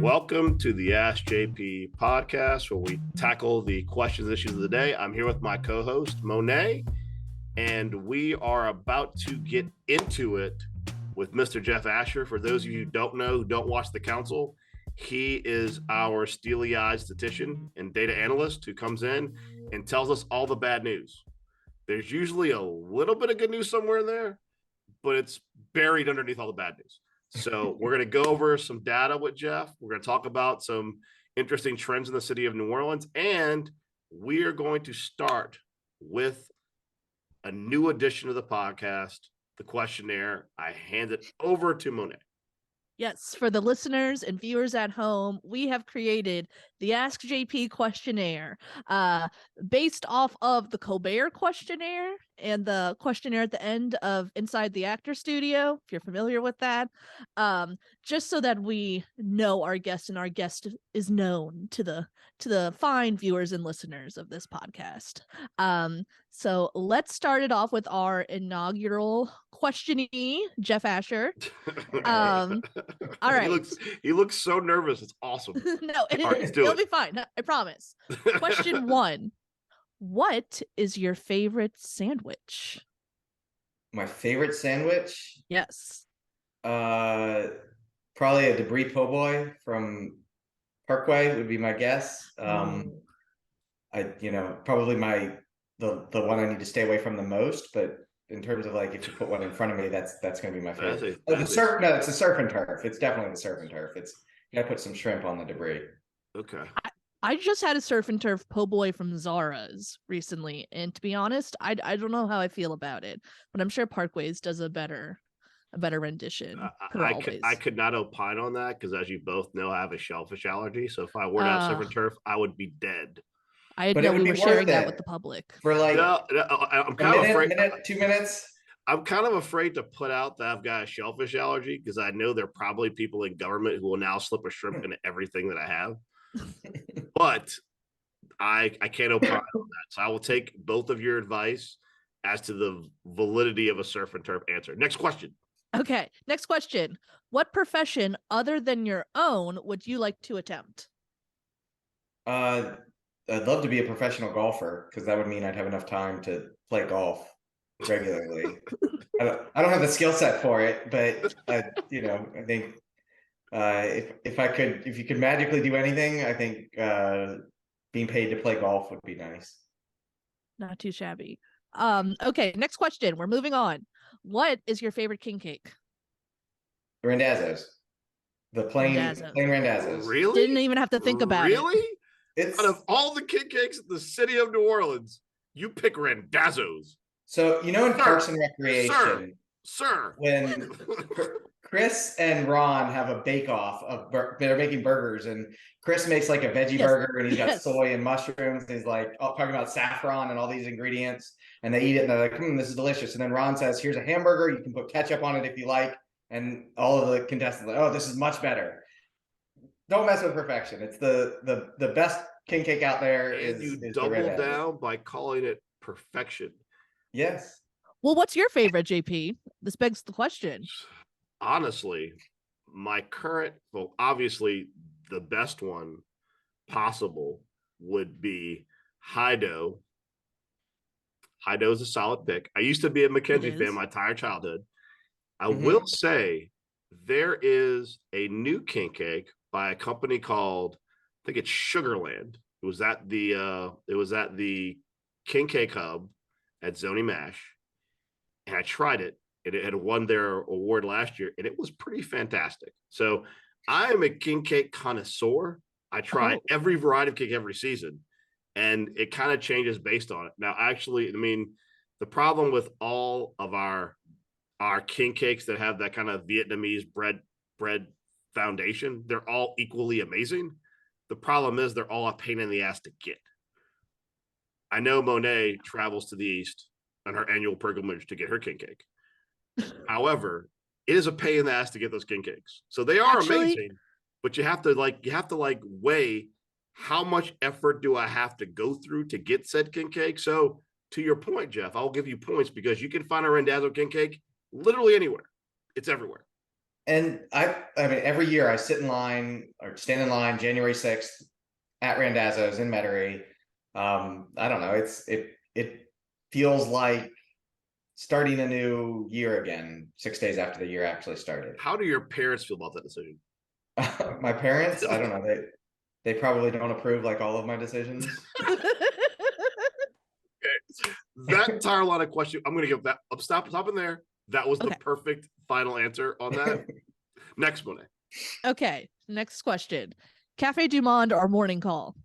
Welcome to the Ask JP podcast, where we tackle the questions and issues of the day. I'm here with my co-host, Monet, and we are about to get into it with Mr. Jeff Asher. For those of you who don't know, who don't watch the council, he is our steely-eyed statistician and data analyst who comes in and tells us all the bad news. There's usually a little bit of good news somewhere in there, but it's buried underneath all the bad news. So we're going to go over some data with Jeff. We're going to talk about some interesting trends in the city of New Orleans, and we are going to start with a new edition of the podcast, the questionnaire. I hand it over to Monet. Yes, for the listeners and viewers at home, we have created the Ask JP questionnaire based off of the Colbert questionnaire and the questionnaire at the end of Inside the Actor Studio, if you're familiar with that, just so that we know our guest and our guest is known to the fine viewers and listeners of this podcast. So let's start it off with our inaugural questionee, Jeff Asher. All right. He looks so nervous. It's awesome. No, it'll be fine. I promise. Question 1. What is your favorite sandwich? My favorite sandwich? Yes. Probably a debris po' boy from Parkway would be my guess. Probably the one I need to stay away from the most, but in terms of like if you put one in front of me, that's going to be my favorite. It's a surf and turf. It's definitely the surf and turf. You got to put some shrimp on the debris. Okay. I just had a surf and turf po' boy from Zara's recently, and to be honest, I don't know how I feel about it, but I'm sure Parkway's does a better rendition. I could not opine on that because, as you both know, I have a shellfish allergy. So if I were to have surf and turf, I would be dead. I didn't know we were sharing that with the public. For like I'm kind of afraid. 2 minutes. I'm kind of afraid to put out that I've got a shellfish allergy because I know there are probably people in government who will now slip a shrimp into everything that I have. But I can't opine on that. So I will take both of your advice as to the validity of a surf and turf answer. Next question. Okay. Next question. What profession other than your own would you like to attempt? I'd love to be a professional golfer because that would mean I'd have enough time to play golf regularly. I don't have the skill set for it, but I think if you could magically do anything, I think being paid to play golf would be nice. Not too shabby. Okay, next question. We're moving on. What is your favorite king cake? Randazzo's. The plain Randazzo's. Really? Didn't even have to think about it. Really? Out of all the king cakes in the city of New Orleans, you pick Randazzo's. So, in Parks and Recreation, sir, when Chris and Ron have a bake-off they're making burgers, and Chris makes like a veggie burger, and he's got soy and mushrooms, and he's like talking about saffron and all these ingredients, and they eat it, and they're like, this is delicious. And then Ron says, here's a hamburger, you can put ketchup on it if you like, and all of the contestants are like, oh, this is much better. Don't mess with perfection. It's the best king cake out there. And you double down by calling it perfection. Yes. Well, what's your favorite, JP? This begs the question. Honestly, obviously the best one possible would be high dough. High dough is a solid pick. I used to be a Mackenzie fan my entire childhood. I will say there is a new king cake by a company called, I think it's Sugarland. It was at the King Cake Hub at Zony Mash, and I tried it, and it had won their award last year, and it was pretty fantastic. So I am a king cake connoisseur. I try every variety of cake every season, and it kind of changes based on it. Now, actually, the problem with all of our king cakes that have that kind of Vietnamese bread foundation, they're all equally amazing. The problem is they're all a pain in the ass to get. I know Monet travels to the East on her annual pilgrimage to get her king cake. However, it is a pain in the ass to get those king cakes. So they are amazing, but you have to weigh how much effort do I have to go through to get said king cake. So to your point, Jeff, I'll give you points because you can find a Randazzo king cake literally anywhere. It's everywhere. And I mean, every year I sit in line or stand in line January 6th at Randazzo's in Metairie. I don't know. It feels like starting a new year again, 6 days after the year actually started. How do your parents feel about that decision? My parents, I don't know. They probably don't approve like all of my decisions. Okay. That entire line of question, I'm going to give that up. Stop in there. That was the perfect final answer on that. Next one. Okay. Next question. Cafe du Monde or Morning Call?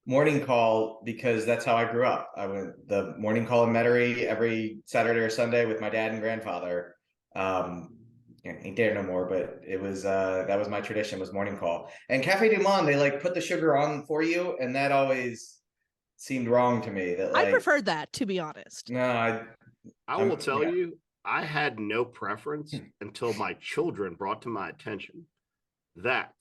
Morning Call, because that's how I grew up. I went the Morning Call in Metairie every Saturday or Sunday with my dad and grandfather. Ain't there no more, but it was that was my tradition, was Morning Call. And Cafe du Monde, they like put the sugar on for you, and that always seemed wrong to me. That, like, I preferred that, to be honest. No, I will tell you, I had no preference until my children brought to my attention that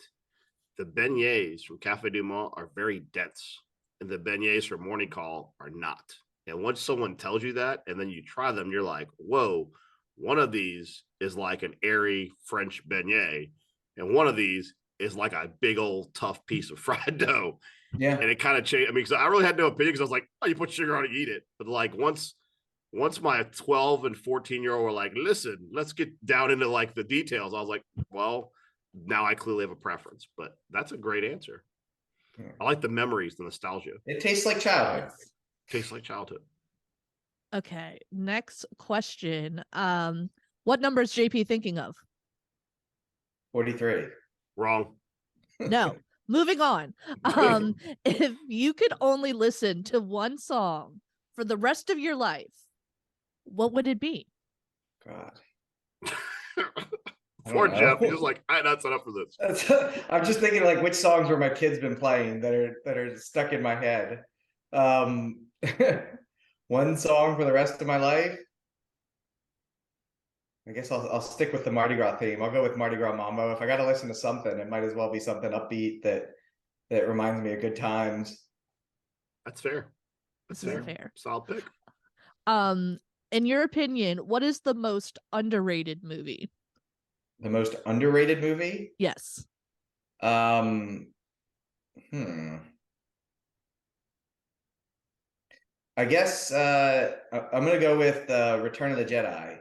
the beignets from Cafe du Monde are very dense, and the beignets from Morning Call are not. And once someone tells you that, and then you try them, you're like, whoa, one of these is like an airy French beignet, and one of these is like a big old tough piece of fried dough. Yeah. And it kind of changed. I mean, because I really had no opinion, because I was like, oh, you put sugar on it, you eat it. But like once my 12 and 14-year-old were like, listen, let's get down into like the details, I was like, well, now I clearly have a preference. But that's a great answer. I like the memories, the nostalgia. It tastes like childhood. Tastes like childhood. Okay, next question. What number is JP thinking of? 43. Wrong. No. Moving on. If you could only listen to one song for the rest of your life, what would it be? God. Poor Jeff. He's just like, I'm not set up for this. I'm just thinking like which songs where my kids been playing that are stuck in my head. One song for the rest of my life. I guess I'll stick with the Mardi Gras theme. I'll go with Mardi Gras Mambo. If I got to listen to something, it might as well be something upbeat that reminds me of good times. That's fair. That's fair. Solid pick. In your opinion, what is the most underrated movie? The most underrated movie? Yes. I guess I'm gonna go with Return of the Jedi,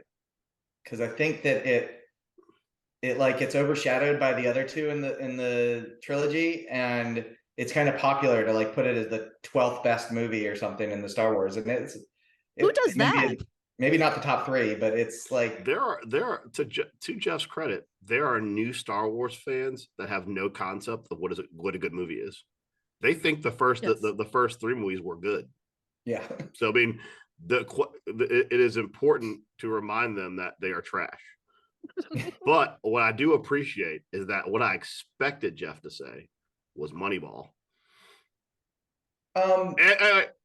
because I think that it like gets overshadowed by the other two in the trilogy, and it's kind of popular to like put it as the 12th best movie or something in the Star Wars, and who does that? Maybe not the top 3, but it's like there are to Jeff's credit, there are new Star Wars fans that have no concept of what a good movie is. They think the first the first 3 movies were good. Yeah. So I mean, it is important to remind them that they are trash. But what I do appreciate is that what I expected Jeff to say was Moneyball.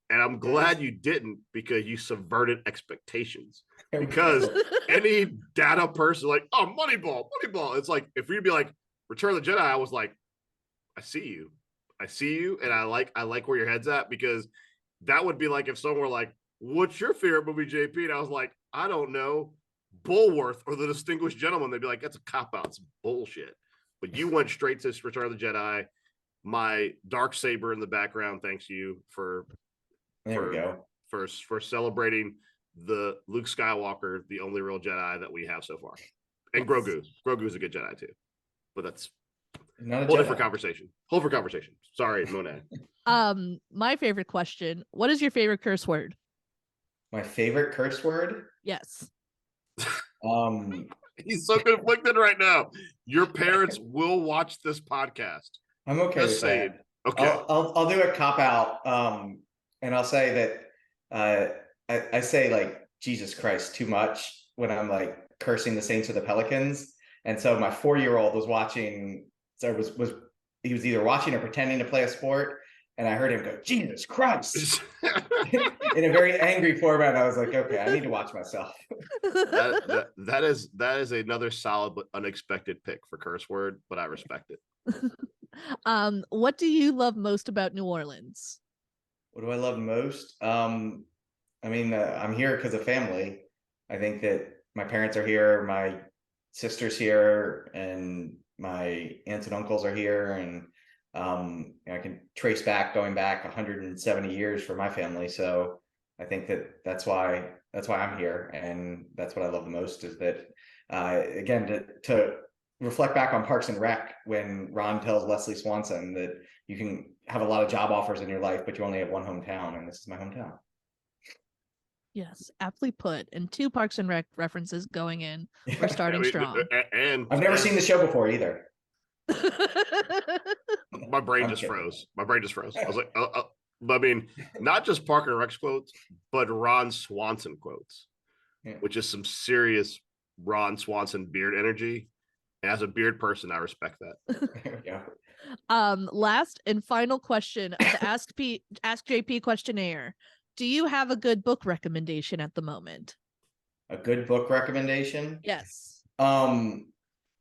And I'm glad you didn't, because you subverted expectations. Because any data person like, oh, Moneyball. It's like, if you'd be like Return of the Jedi, I was like, I see you, and I like where your head's at, because that would be like if someone were like, what's your favorite movie, JP? And I was like, I don't know, Bulworth or The Distinguished Gentleman. They'd be like, that's a cop-out, it's bullshit. But you went straight to Return of the Jedi. My dark saber in the background thanks you for celebrating the Luke Skywalker, the only real Jedi that we have so far. And Grogu's a good Jedi too, but that's whole different conversation. Sorry, Monet. My favorite question: what is your favorite curse word? My favorite curse word? Yes. He's so conflicted right now. Your parents will watch this podcast. I'm okay with that. Okay. I'll do a cop out. And I'll say that I say like Jesus Christ too much when I'm like cursing the Saints or the Pelicans. And so my 4-year-old was watching, so he was either watching or pretending to play a sport, and I heard him go, Jesus Christ, in a very angry format. I was like, okay, I need to watch myself. That is another solid but unexpected pick for curse word, but I respect it. What do you love most about New Orleans? What do I love most? I mean, I'm here because of family. I think that my parents are here. My sister's here, and my aunts and uncles are here, and I can trace going back 170 years for my family. So I think that's why I'm here, and that's what I love the most, is that again, to reflect back on Parks and Rec, when Ron tells Leslie Swanson that you can have a lot of job offers in your life, but you only have one hometown, and this is my hometown. Yes, aptly put. And 2 Parks and Rec references going in. We're starting strong. And I've never seen the show before either. My brain just froze. I was like, I mean, not just Park and Rec quotes, but Ron Swanson quotes, which is some serious Ron Swanson beard energy. And as a beard person, I respect that. Yeah. Last and final question of the Ask JP questionnaire. Do you have a good book recommendation at the moment? A good book recommendation? Yes. I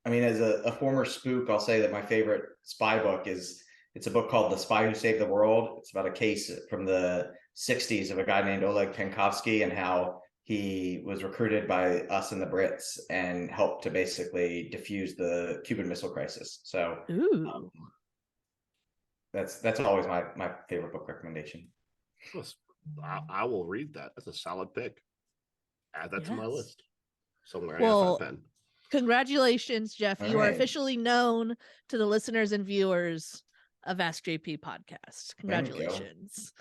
mean, as a former spook, I'll say that my favorite spy book it's a book called The Spy Who Saved the World. It's about a case from the 60s of a guy named Oleg Penkovsky, and how he was recruited by us and the Brits and helped to basically diffuse the Cuban Missile Crisis. So that's always my favorite book recommendation. I will read that. That's a solid pick. Add that to my list somewhere. Well, pen. Congratulations, Jeff. You are officially known to the listeners and viewers of Ask JP podcast. Congratulations.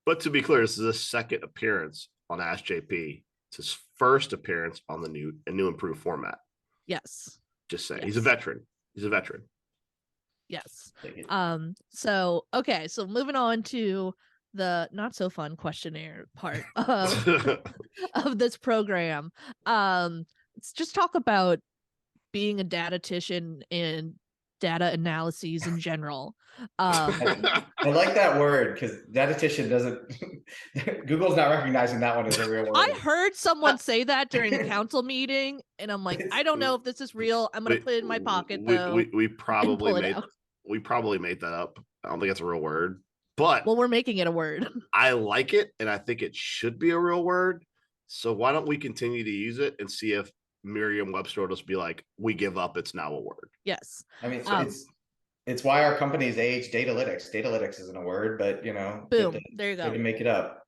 But to be clear, this is his second appearance on Ask JP. It's his first appearance on the new improved format. Yes. Just saying. Yes. He's a veteran. Yes. So moving on to the not so fun questionnaire part of this program. Let's just talk about being a datatician and data analyses in general. I like that word, because datatician Google's not recognizing that one as a real word. I heard someone say that during a council meeting, and I'm like, I don't know if this is real. I'm gonna put it in my pocket though. We probably made that up. I don't think it's a real word. But we're making it a word. I like it, and I think it should be a real word. So why don't we continue to use it and see if Merriam-Webster will just be like, we give up, it's now a word. Yes. I mean, it's why our company's age Datalytics. Datalytics isn't a word, but boom, there you go. Good to make it up.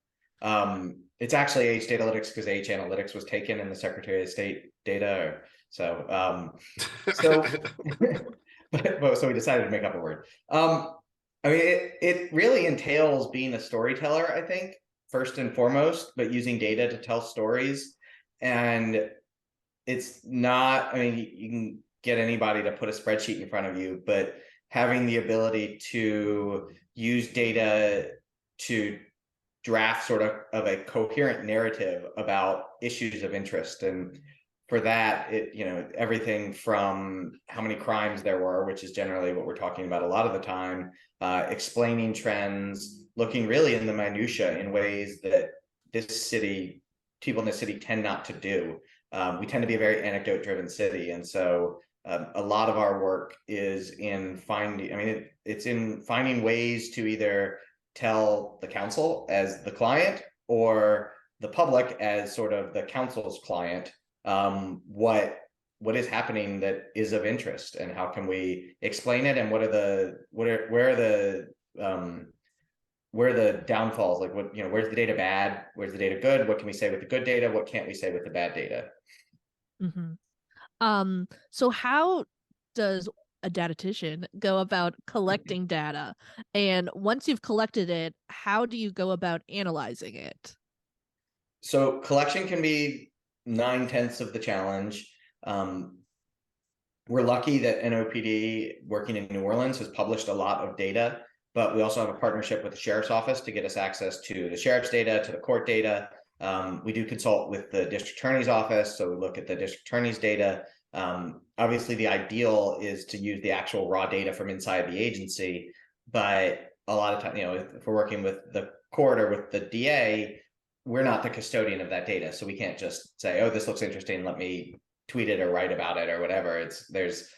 It's actually age Datalytics because age analytics was taken in the Secretary of State data. So we decided to make up a word. I mean, it really entails being a storyteller, I think, first and foremost, but using data to tell stories. And it's not, I mean, you can get anybody to put a spreadsheet in front of you, but having the ability to use data to draft sort of a coherent narrative about issues of interest. And for that, everything from how many crimes there were, which is generally what we're talking about a lot of the time, explaining trends, looking really in the minutia in ways that people in this city tend not to do. We tend to be a very anecdote-driven city, and so a lot of our work is in finding ways to either tell the council as the client or the public as sort of the council's client what is happening that is of interest, and how can we explain it, and where are the downfalls, like where's the data bad, where's the data good, what can we say with the good data, what can't we say with the bad data. So how does a datatician go about collecting data, and once you've collected it, how do you go about analyzing it? So collection can be 9/10 of the challenge. We're lucky that NOPD, working in New Orleans, has published a lot of data, but we also have a partnership with the sheriff's office to get us access to the sheriff's data, to the court data. We do consult with the district attorney's office, so we look at the district attorney's data. Obviously, the ideal is to use the actual raw data from inside the agency, but a lot of time, if we're working with the court or with the DA, we're not the custodian of that data, so we can't just say, oh, this looks interesting, let me tweet it or write about it or whatever. There's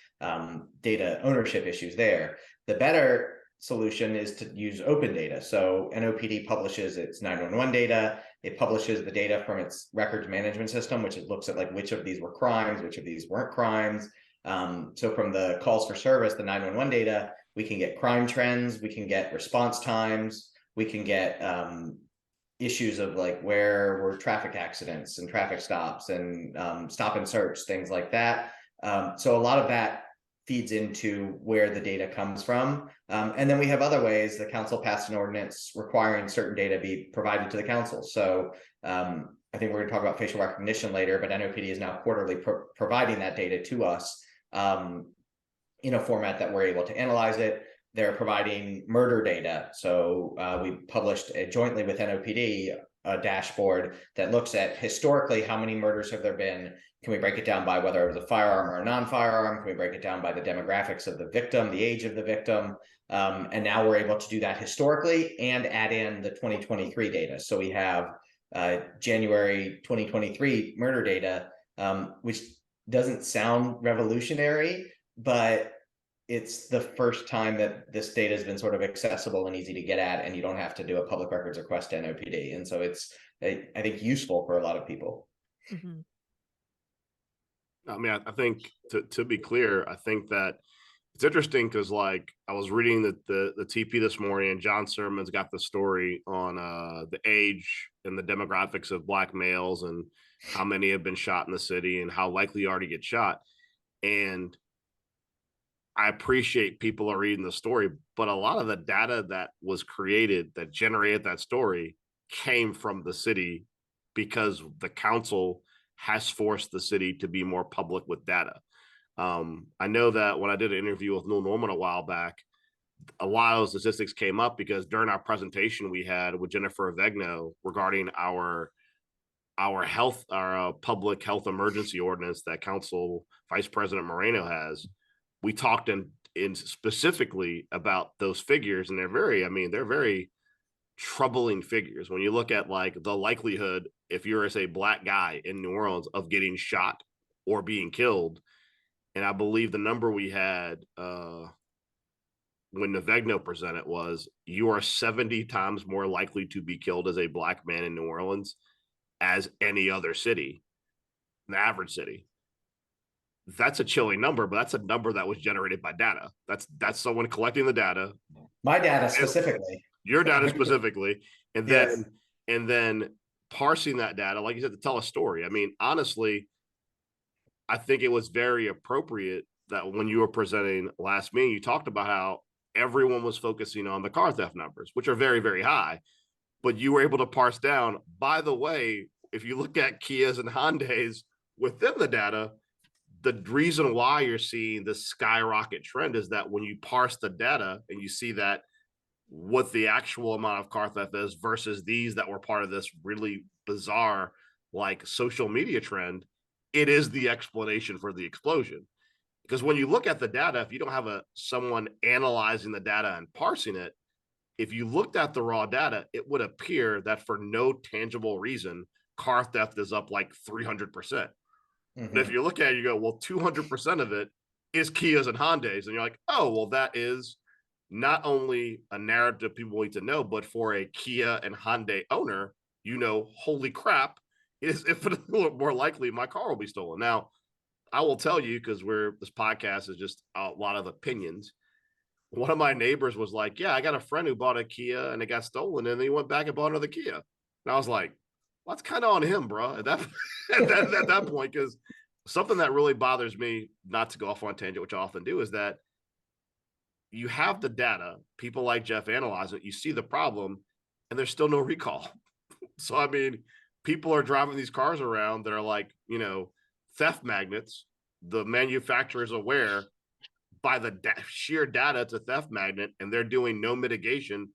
data ownership issues there. The better solution is to use open data. So NOPD publishes its 911 data. It publishes the data from its records management system, which it looks at like which of these were crimes, which of these weren't crimes. So from the calls for service, the 911 data, we can get crime trends, we can get response times, we can get issues of like where were traffic accidents and traffic stops and stop and search, things like that. So a lot of that feeds into where the data comes from. And then we have other ways. The council passed an ordinance requiring certain data be provided to the council. So I think we're going to talk about facial recognition later, but NOPD is now quarterly providing that data to us in a format that we're able to analyze it. They're providing murder data. So we published jointly with NOPD a dashboard that looks at historically how many murders have there been. Can we break it down by whether it was a firearm or a non-firearm? Can we break it down by the demographics of the victim, the age of the victim? And now we're able to do that historically and add in the 2023 data. So we have January 2023 murder data, which doesn't sound revolutionary, but it's the first time that this data has been sort of accessible and easy to get at, and you don't have to do a public records request to NOPD. And so it's, I think, useful for a lot of people. Mm-hmm. I mean, I think to be clear, I think that it's interesting because like I was reading the TP this morning, and John Sermon's got the story on the age and the demographics of Black males and how many have been shot in the city and how likely you are to get shot. And I appreciate people are reading the story, but a lot of the data that was created that generated that story came from the city because the council has forced the city to be more public with data. I know that when I did an interview with Neil Norman a while back, a lot of those statistics came up because during our presentation we had with Jennifer Avegno regarding our public health emergency ordinance that Council Vice President Moreno has, we talked in specifically about those figures, and they're very troubling figures when you look at like the likelihood, if you're a Black guy in New Orleans, of getting shot or being killed. And I believe the number we had when Navegno presented was you are 70 times more likely to be killed as a Black man in New Orleans as any other city, the average city. That's a chilling number, but that's a number that was generated by data. That's someone collecting the data. My data specifically. Your data specifically. And then Yes. and then parsing that data, like you said, to tell a story. I mean, honestly, I think it was very appropriate that when you were presenting last meeting, you talked about how everyone was focusing on the car theft numbers, which are very, very high, but you were able to parse down, by the way, if you look at Kias and Hyundais within the data, the reason why you're seeing this skyrocket trend is that when you parse the data and you see that what the actual amount of car theft is versus these that were part of this really bizarre like social media trend, it is the explanation for the explosion. Because when you look at the data, if you don't have someone analyzing the data and parsing it, if you looked at the raw data, it would appear that for no tangible reason, car theft is up like 300%. Mm-hmm. But if you look at it, you go, well, 200% of it is Kias and Hyundais. And you're like, oh, well, that is not only a narrative people need to know, but for a Kia and Hyundai owner, holy crap, it is infinitely more likely my car will be stolen. Now, I will tell you, because this podcast is just a lot of opinions. One of my neighbors was like, yeah, I got a friend who bought a Kia and it got stolen, and then he went back and bought another Kia. And I was like, well, that's kind of on him, bro, at that point, because something that really bothers me, not to go off on a tangent, which I often do, is that you have the data, people like Jeff analyze it, you see the problem, and there's still no recall. So, I mean, people are driving these cars around that are like, theft magnets. The manufacturer is aware by the sheer data it's a theft magnet, and they're doing no mitigation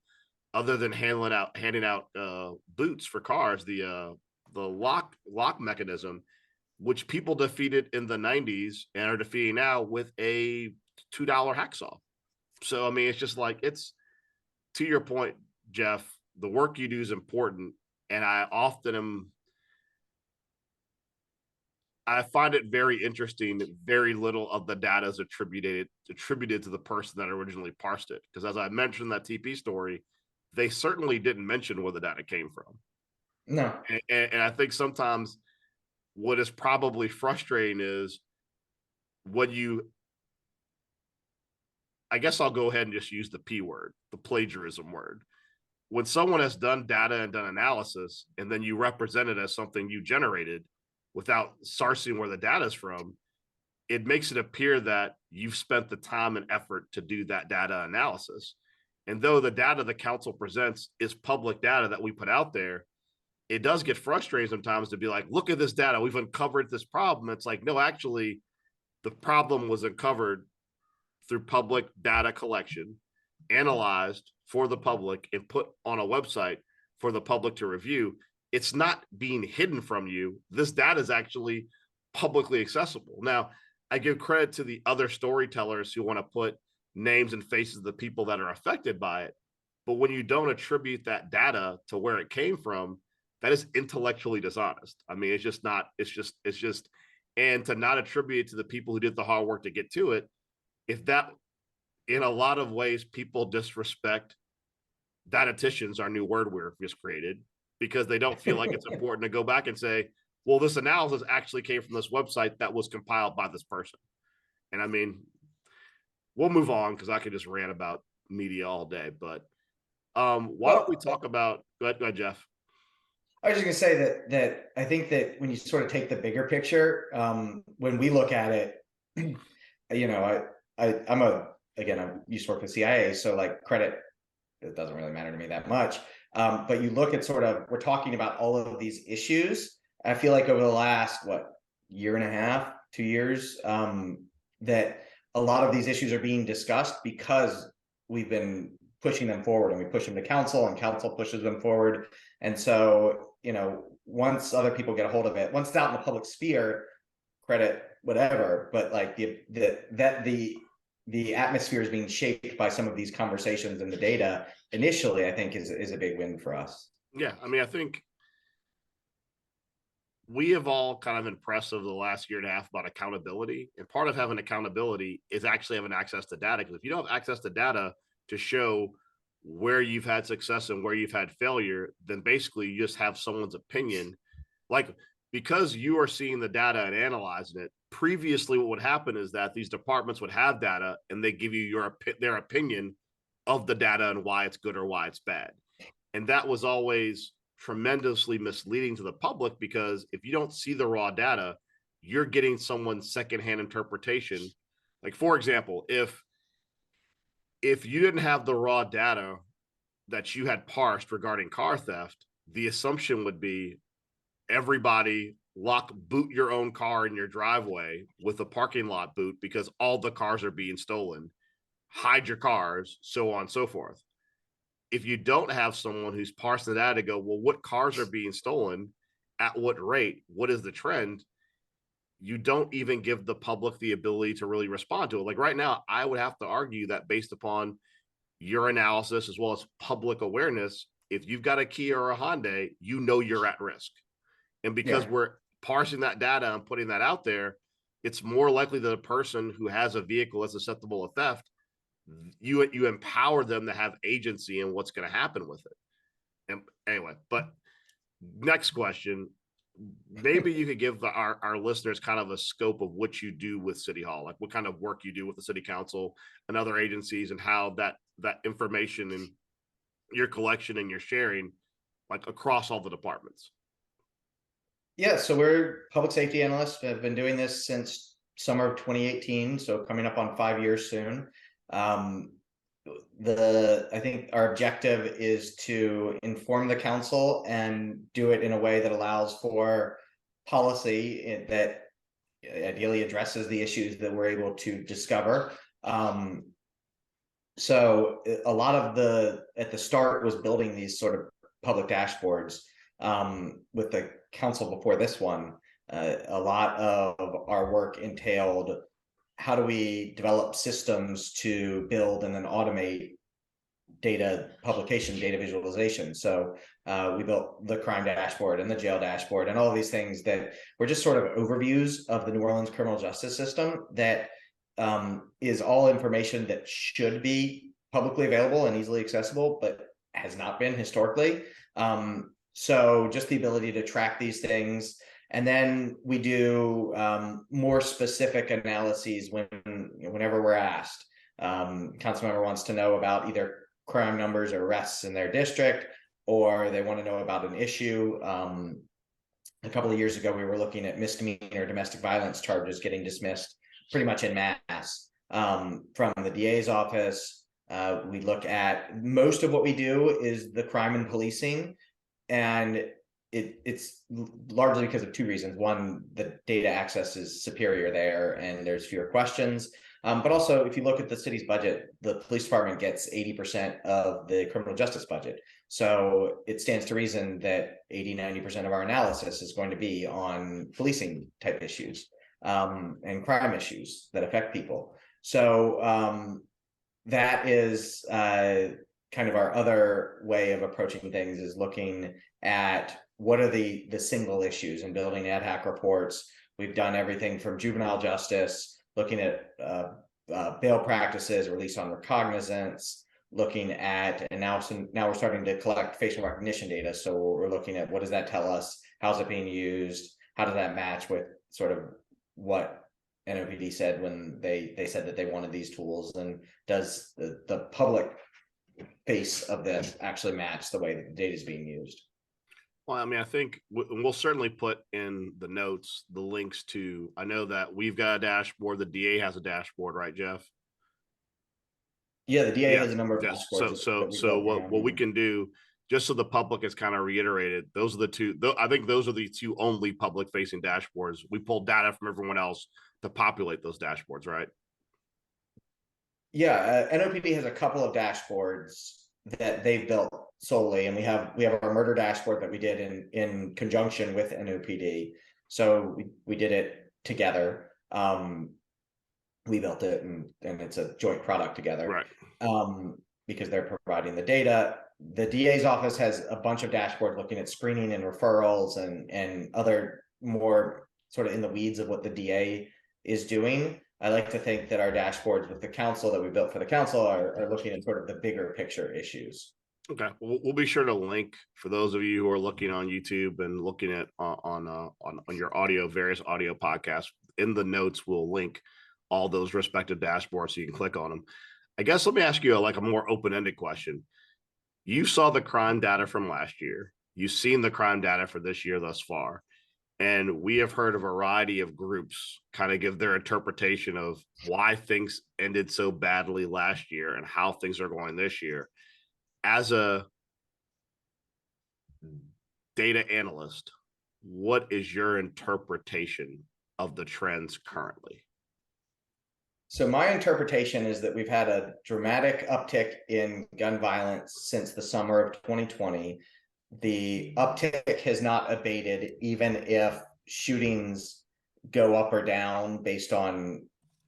other than handing out boots for cars, the lock mechanism, which people defeated in the 90s and are defeating now with a $2 hacksaw. So, I mean, it's just like, it's, to your point, Jeff, the work you do is important. And I often am, I find it very interesting that very little of the data is attributed to the person that originally parsed it. Because as I mentioned in that TP story, they certainly didn't mention where the data came from. No. And I think sometimes what is probably frustrating is when you, I guess I'll go ahead and just use the P word, the plagiarism word. When someone has done data and done analysis, and then you represent it as something you generated without sourcing where the data is from, it makes it appear that you've spent the time and effort to do that data analysis. And though the data the council presents is public data that we put out there, it does get frustrating sometimes to be like, look at this data, we've uncovered this problem. It's like, no, actually, the problem was uncovered through public data collection, analyzed for the public, and put on a website for the public to review. It's not being hidden from you. This data is actually publicly accessible. Now, I give credit to the other storytellers who want to put names and faces of the people that are affected by it. But when you don't attribute that data to where it came from, that is intellectually dishonest. I mean, it's just not, it's just, and to not attribute it to the people who did the hard work to get to it, if that, in a lot of ways, people disrespect Datalytics, our new word we've just created, because they don't feel like it's important to go back and say, well, this analysis actually came from this website that was compiled by this person. And I mean, we'll move on because I could just rant about media all day, but why don't we talk about, go ahead, Jeff. I was just gonna say that I think that when you sort of take the bigger picture, when we look at it, you know, I used to work for the CIA, so like credit, it doesn't really matter to me that much. But you look at sort of, we're talking about all of these issues. I feel like over the last, year and a half, 2 years, that a lot of these issues are being discussed because we've been pushing them forward, and we push them to council, and council pushes them forward. And so, you know, once other people get a hold of it, once it's out in the public sphere, credit, whatever, but like the atmosphere is being shaped by some of these conversations and the data initially, I think is a big win for us. Yeah. I mean, I think we have all kind of impressed over the last year and a half about accountability. And part of having accountability is actually having access to data. Because if you don't have access to data to show where you've had success and where you've had failure, then basically you just have someone's opinion. Like, because you are seeing the data and analyzing it, previously what would happen is that these departments would have data and they give you their opinion of the data and why it's good or why it's bad. And that was always tremendously misleading to the public, because if you don't see the raw data, you're getting someone's secondhand interpretation. Like, for example, if you didn't have the raw data that you had parsed regarding car theft, the assumption would be everybody boot your own car in your driveway with a parking lot boot because all the cars are being stolen, hide your cars, so on and so forth. If you don't have someone who's parsing the data to go, well, what cars are being stolen, at what rate, what is the trend, you don't even give the public the ability to really respond to it. Like right now, I would have to argue that based upon your analysis as well as public awareness, if you've got a Kia or a Hyundai, you know you're at risk. And because we're parsing that data and putting that out there, it's more likely that a person who has a vehicle that's susceptible to theft, you empower them to have agency in what's going to happen with it. And anyway, but next question, maybe you could give our listeners kind of a scope of what you do with City Hall, like what kind of work you do with the City Council and other agencies, and how that information and your collection and your sharing, like across all the departments. Yeah, so we're public safety analysts. I've been doing this since summer of 2018, so coming up on 5 years soon. I think our objective is to inform the council and do it in a way that allows for policy that ideally addresses the issues that we're able to discover. So a lot of at the start was building these sort of public dashboards with the council before this one. A lot of our work entailed, how do we develop systems to build and then automate data publication, data visualization. So we built the crime dashboard and the jail dashboard and all of these things that were just sort of overviews of the New Orleans criminal justice system that is all information that should be publicly available and easily accessible, but has not been historically. So just the ability to track these things. And then we do more specific analyses whenever we're asked. Council member wants to know about either crime numbers or arrests in their district, or they want to know about an issue. A couple of years ago, we were looking at misdemeanor domestic violence charges getting dismissed pretty much en masse from the DA's office. We look at most of what we do is the crime and policing, and it's largely because of two reasons. One, the data access is superior there and there's fewer questions. But also, if you look at the city's budget, the police department gets 80% of the criminal justice budget. So it stands to reason that 80-90% of our analysis is going to be on policing type issues and crime issues that affect people. So that is kind of our other way of approaching things, is looking at what are the single issues and building ad hoc reports. We've done everything from juvenile justice, looking at bail practices, release on recognizance, looking at, and now we're starting to collect facial recognition data. So we're looking at what does that tell us? How's it being used? How does that match with sort of what NOPD said when they said that they wanted these tools? And does the public face of this actually match the way that the data is being used? Well, I mean, I think we'll certainly put in the notes the links to, I know that we've got a dashboard, the DA has a dashboard, right, Jeff? Yeah, the DA has a number of dashboards. So what we can do, just so the public is kind of reiterated, those are the two, I think those are the two only public facing dashboards. We pulled data from everyone else to populate those dashboards, right? Yeah, NOPD has a couple of dashboards that they've built solely, and we have our murder dashboard that we did in conjunction with NOPD. So we did it together. We built it, and it's a joint product together, right? Because they're providing the data. The DA's office has a bunch of dashboards looking at screening and referrals and other more sort of in the weeds of what the DA is doing. I like to think that our dashboards with the council that we built for the council are looking at sort of the bigger picture issues. Okay, we'll be sure to link for those of you who are looking on YouTube and looking at on your audio, various audio podcasts. In the notes, we'll link all those respective dashboards so you can click on them. I guess let me ask you a more open-ended question. You saw the crime data from last year. You've seen the crime data for this year thus far. And we have heard a variety of groups kind of give their interpretation of why things ended so badly last year and how things are going this year. As a data analyst, what is your interpretation of the trends currently? So my interpretation is that we've had a dramatic uptick in gun violence since the summer of 2020. The uptick has not abated, even if shootings go up or down based on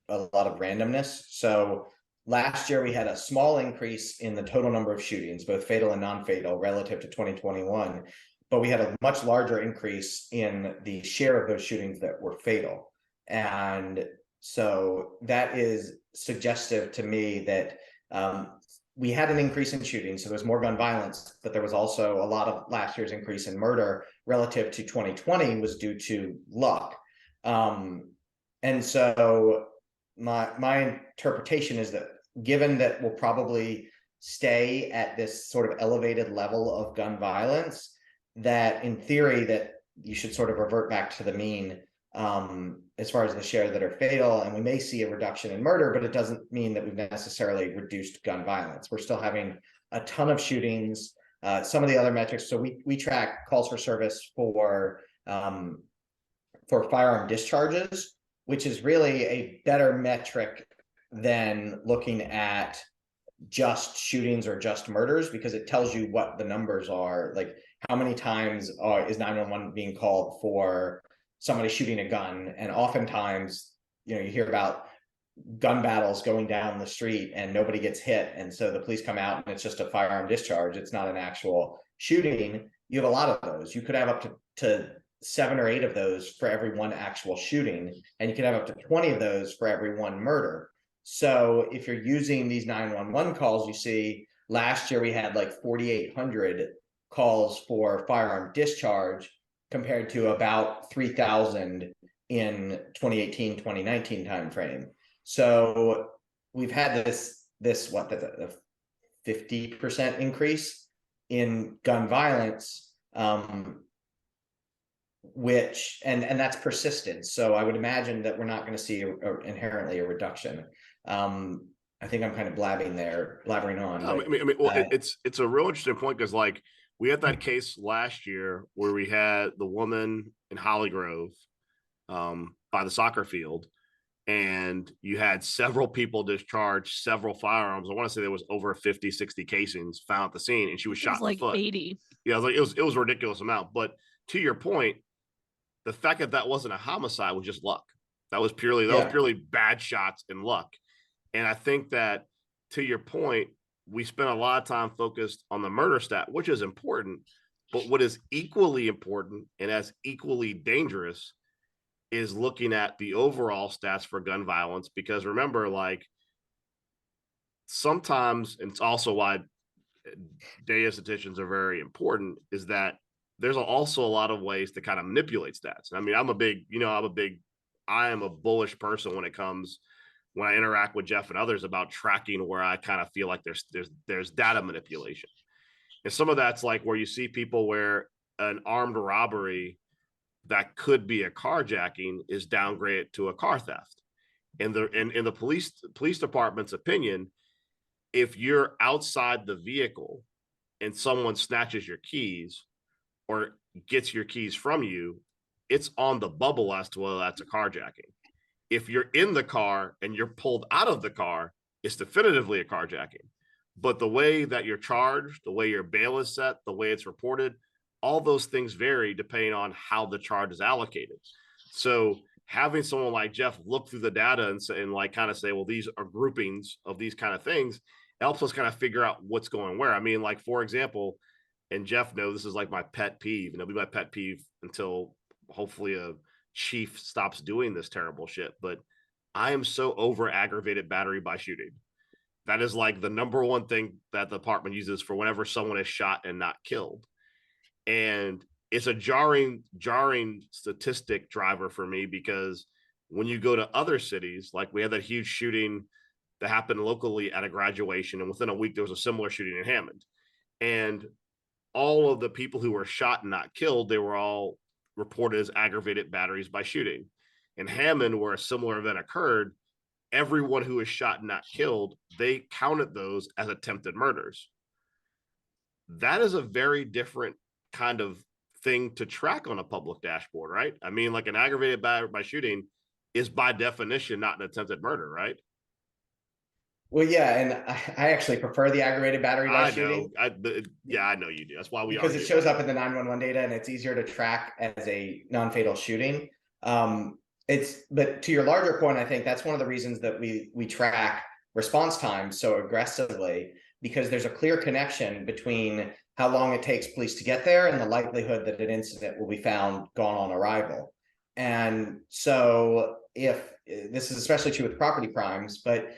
a lot of randomness. So last year we had a small increase in the total number of shootings, both fatal and non-fatal, relative to 2021, but we had a much larger increase in the share of those shootings that were fatal. And so that is suggestive to me that we had an increase in shooting, so there's more gun violence, but there was also a lot of last year's increase in murder relative to 2020 was due to luck. And so my interpretation is that given that we'll probably stay at this sort of elevated level of gun violence, that in theory that you should sort of revert back to the mean as far as the share that are fatal, and we may see a reduction in murder, but it doesn't mean that we've necessarily reduced gun violence. We're still having a ton of shootings. Some of the other metrics, so we track calls for service for firearm discharges, which is really a better metric than looking at just shootings or just murders, because it tells you what the numbers are, like how many times is 911 being called for somebody shooting a gun. And oftentimes, you hear about gun battles going down the street and nobody gets hit, and so the police come out and it's just a firearm discharge, it's not an actual shooting. You have a lot of those. You could have up to 7 or 8 of those for every one actual shooting, and you could have up to 20 of those for every one murder. So if you're using these 911 calls, you see last year we had like 4,800 calls for firearm discharge compared to about 3,000 in 2018, 2019 timeframe. So we've had this what, the 50% increase in gun violence, which and that's persisted. So I would imagine that we're not going to see inherently a reduction. I think I'm kind of blabbering on. No, but, well, it's a real interesting point, because like we had that case last year where we had the woman in Hollygrove by the soccer field, and you had several people discharge several firearms. I want to say there was over 50, 60 casings found at the scene, and she was shot in the foot. 80. Yeah, it was a ridiculous amount. But to your point, the fact that that wasn't a homicide was just luck. That was purely bad shots and luck. And I think that, to your point, we spent a lot of time focused on the murder stat, which is important. But what is equally important and as equally dangerous is looking at the overall stats for gun violence. Because remember, like, sometimes, and it's also why data statistics are very important, is that there's also a lot of ways to kind of manipulate stats. I mean, I am a bullish person when I interact with Jeff and others about tracking where I kind of feel like there's data manipulation. And some of that's like where you see people where an armed robbery that could be a carjacking is downgraded to a car theft. And in the police department's opinion, if you're outside the vehicle and someone snatches your keys or gets your keys from you, it's on the bubble as to whether that's a carjacking. If you're in the car and you're pulled out of the car, it's definitively a carjacking. But the way that you're charged, the way your bail is set, the way it's reported, all those things vary depending on how the charge is allocated. So having someone like Jeff look through the data and like kind of say, well, these are groupings of these kind of things, helps us kind of figure out what's going where. I mean, like, for example, and Jeff knows this is like my pet peeve, and it'll be my pet peeve until hopefully a chief stops doing this terrible shit. But I am so over aggravated battery by shooting. That is like the number one thing that the department uses for whenever someone is shot and not killed. And it's a jarring statistic driver for me, because when you go to other cities, like we had that huge shooting that happened locally at a graduation, and within a week there was a similar shooting in Hammond. And all of the people who were shot and not killed, they were all reported as aggravated batteries by shooting. In Hammond, where a similar event occurred, everyone who was shot and not killed, they counted those as attempted murders. That is a very different kind of thing to track on a public dashboard, right? I mean, like, an aggravated battery by shooting is by definition not an attempted murder, right? Well, yeah, and I actually prefer the aggravated battery by shooting. I know you do. That's why we because it shows up in the 911 data and it's easier to track as a non-fatal shooting. But to your larger point, I think that's one of the reasons that we track response time so aggressively, because there's a clear connection between how long it takes police to get there and the likelihood that an incident will be found gone on arrival. And so if this is especially true with property crimes, but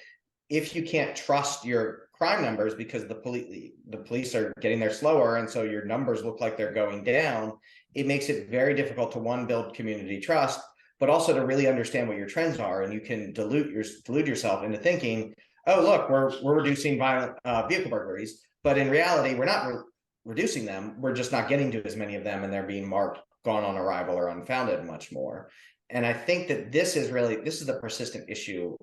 if you can't trust your crime numbers because the police are getting there slower, and so your numbers look like they're going down, it makes it very difficult to, one, build community trust, but also to really understand what your trends are. And you can delude yourself into thinking, oh, look, we're reducing violent vehicle burglaries, but in reality, we're not reducing them. We're just not getting to as many of them, and they're being marked gone on arrival or unfounded much more. And I think that this is the persistent issue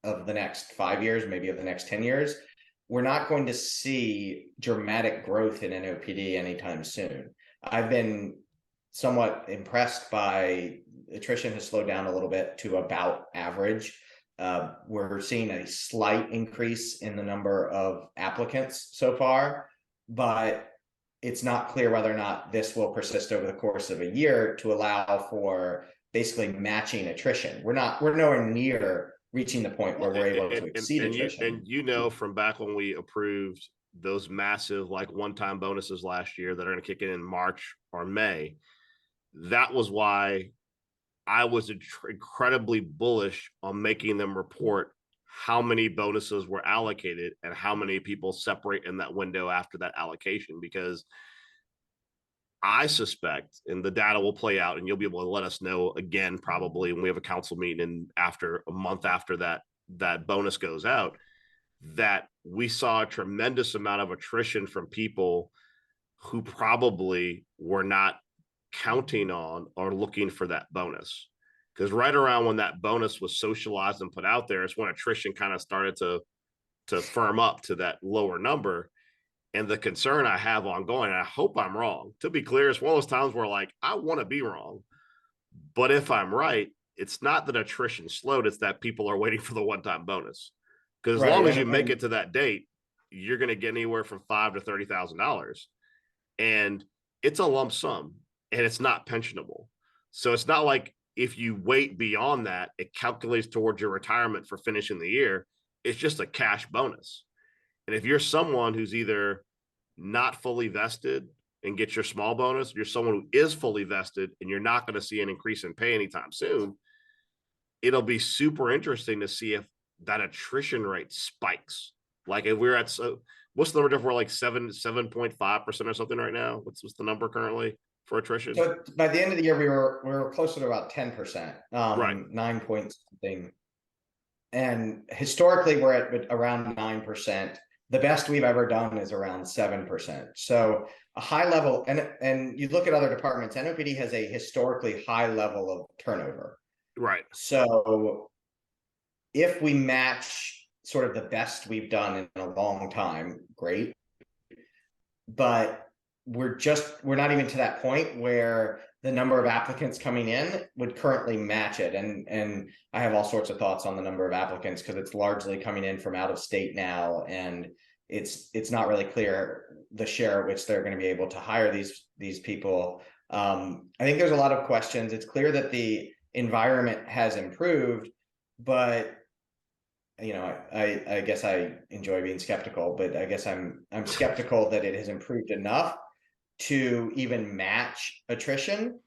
of the next 5 years, maybe of the next 10 years. We're not going to see dramatic growth in NOPD anytime soon. I've been somewhat impressed by attrition has slowed down a little bit to about average. We're seeing a slight increase in the number of applicants so far, but it's not clear whether or not this will persist over the course of a year to allow for basically matching attrition. We're nowhere near reaching the point where we're able to exceed attrition. And you know, from back when we approved those massive like one-time bonuses last year that are going to kick in March or May, that was why I was incredibly bullish on making them report how many bonuses were allocated and how many people separate in that window after that allocation, because I suspect, and the data will play out, and you'll be able to let us know again probably when we have a council meeting after a month after that bonus goes out, that we saw a tremendous amount of attrition from people who probably were not counting on or looking for that bonus. Because right around when that bonus was socialized and put out there, it's when attrition kind of started to firm up to that lower number. And the concern I have ongoing, and I hope I'm wrong. To be clear, it's one of those times where like I want to be wrong, but if I'm right, it's not that attrition slowed; it's that people are waiting for the one-time bonus. Because as long as you make it to that date, you're going to get anywhere from $5,000 to $30,000, and it's a lump sum, and it's not pensionable. So it's not like if you wait beyond that, it calculates towards your retirement for finishing the year. It's just a cash bonus. And if you're someone who's either not fully vested and get your small bonus, you're someone who is fully vested and you're not going to see an increase in pay anytime soon, it'll be super interesting to see if that attrition rate spikes. Like if we're at, what's the number if we're like 7.5% or something right now? What's the number currently for attrition? So by the end of the year, we were closer to about 10%, right. 9 point something. And historically, we're at around 9%. The best we've ever done is around 7%. So a high level, and you look at other departments, NOPD has a historically high level of turnover. Right. So if we match sort of the best we've done in a long time, great. But we're not even to that point where the number of applicants coming in would currently match it. And I have all sorts of thoughts on the number of applicants because it's largely coming in from out of state now. And it's not really clear the share at which they're going to be able to hire these people. I think there's a lot of questions. It's clear that the environment has improved, but you know, I guess I enjoy being skeptical, but I guess I'm skeptical that it has improved enough to even match attrition.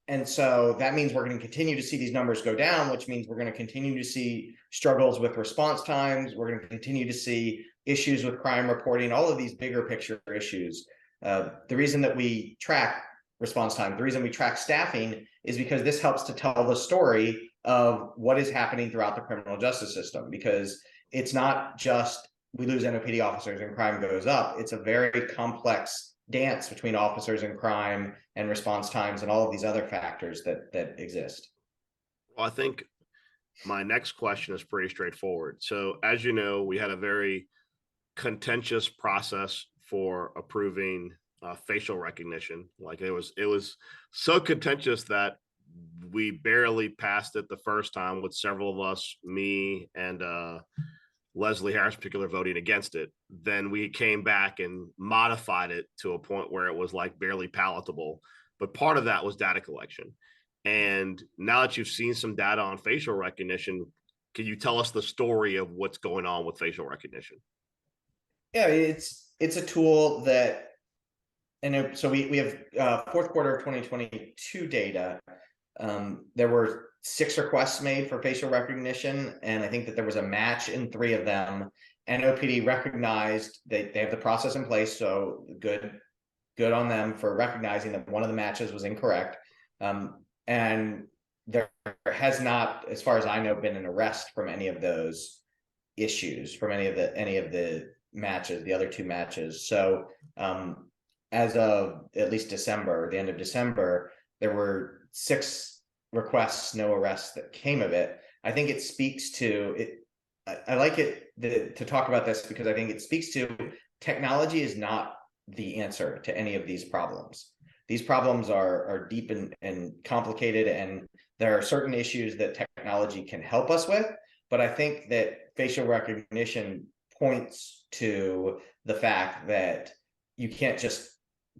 And so that means we're going to continue to see these numbers go down, which means we're going to continue to see struggles with response times. We're going to continue to see issues with crime reporting, all of these bigger picture issues. The reason that we track response time, the reason we track staffing is because this helps to tell the story of what is happening throughout the criminal justice system, because it's not just we lose NOPD officers and crime goes up. It's a very complex dance between officers and crime and response times and all of these other factors that exist. Well, I think my next question is pretty straightforward. So as you know, we had a very contentious process for approving facial recognition. Like it was so contentious that we barely passed it the first time, with several of us, me and Leslie Harris in particular, voting against it. Then we came back and modified it to a point where it was like barely palatable. But part of that was data collection. And now that you've seen some data on facial recognition, can you tell us the story of what's going on with facial recognition? Yeah, it's a tool that, and so we have fourth quarter of 2022 data. There were 6 requests made for facial recognition, and I think that there was a match in 3 of them. NOPD recognized they have the process in place, so good on them for recognizing that one of the matches was incorrect. And there has not, as far as I know, been an arrest from any of those issues, from any of the matches, the other 2 matches. So as of at least December, the end of December, there were 6 requests, no arrests that came of it. I think it speaks to it. I like it to talk about this because I think it speaks to technology is not the answer to any of these problems. These problems are deep and complicated, and there are certain issues that technology can help us with. But I think that facial recognition points to the fact that you can't just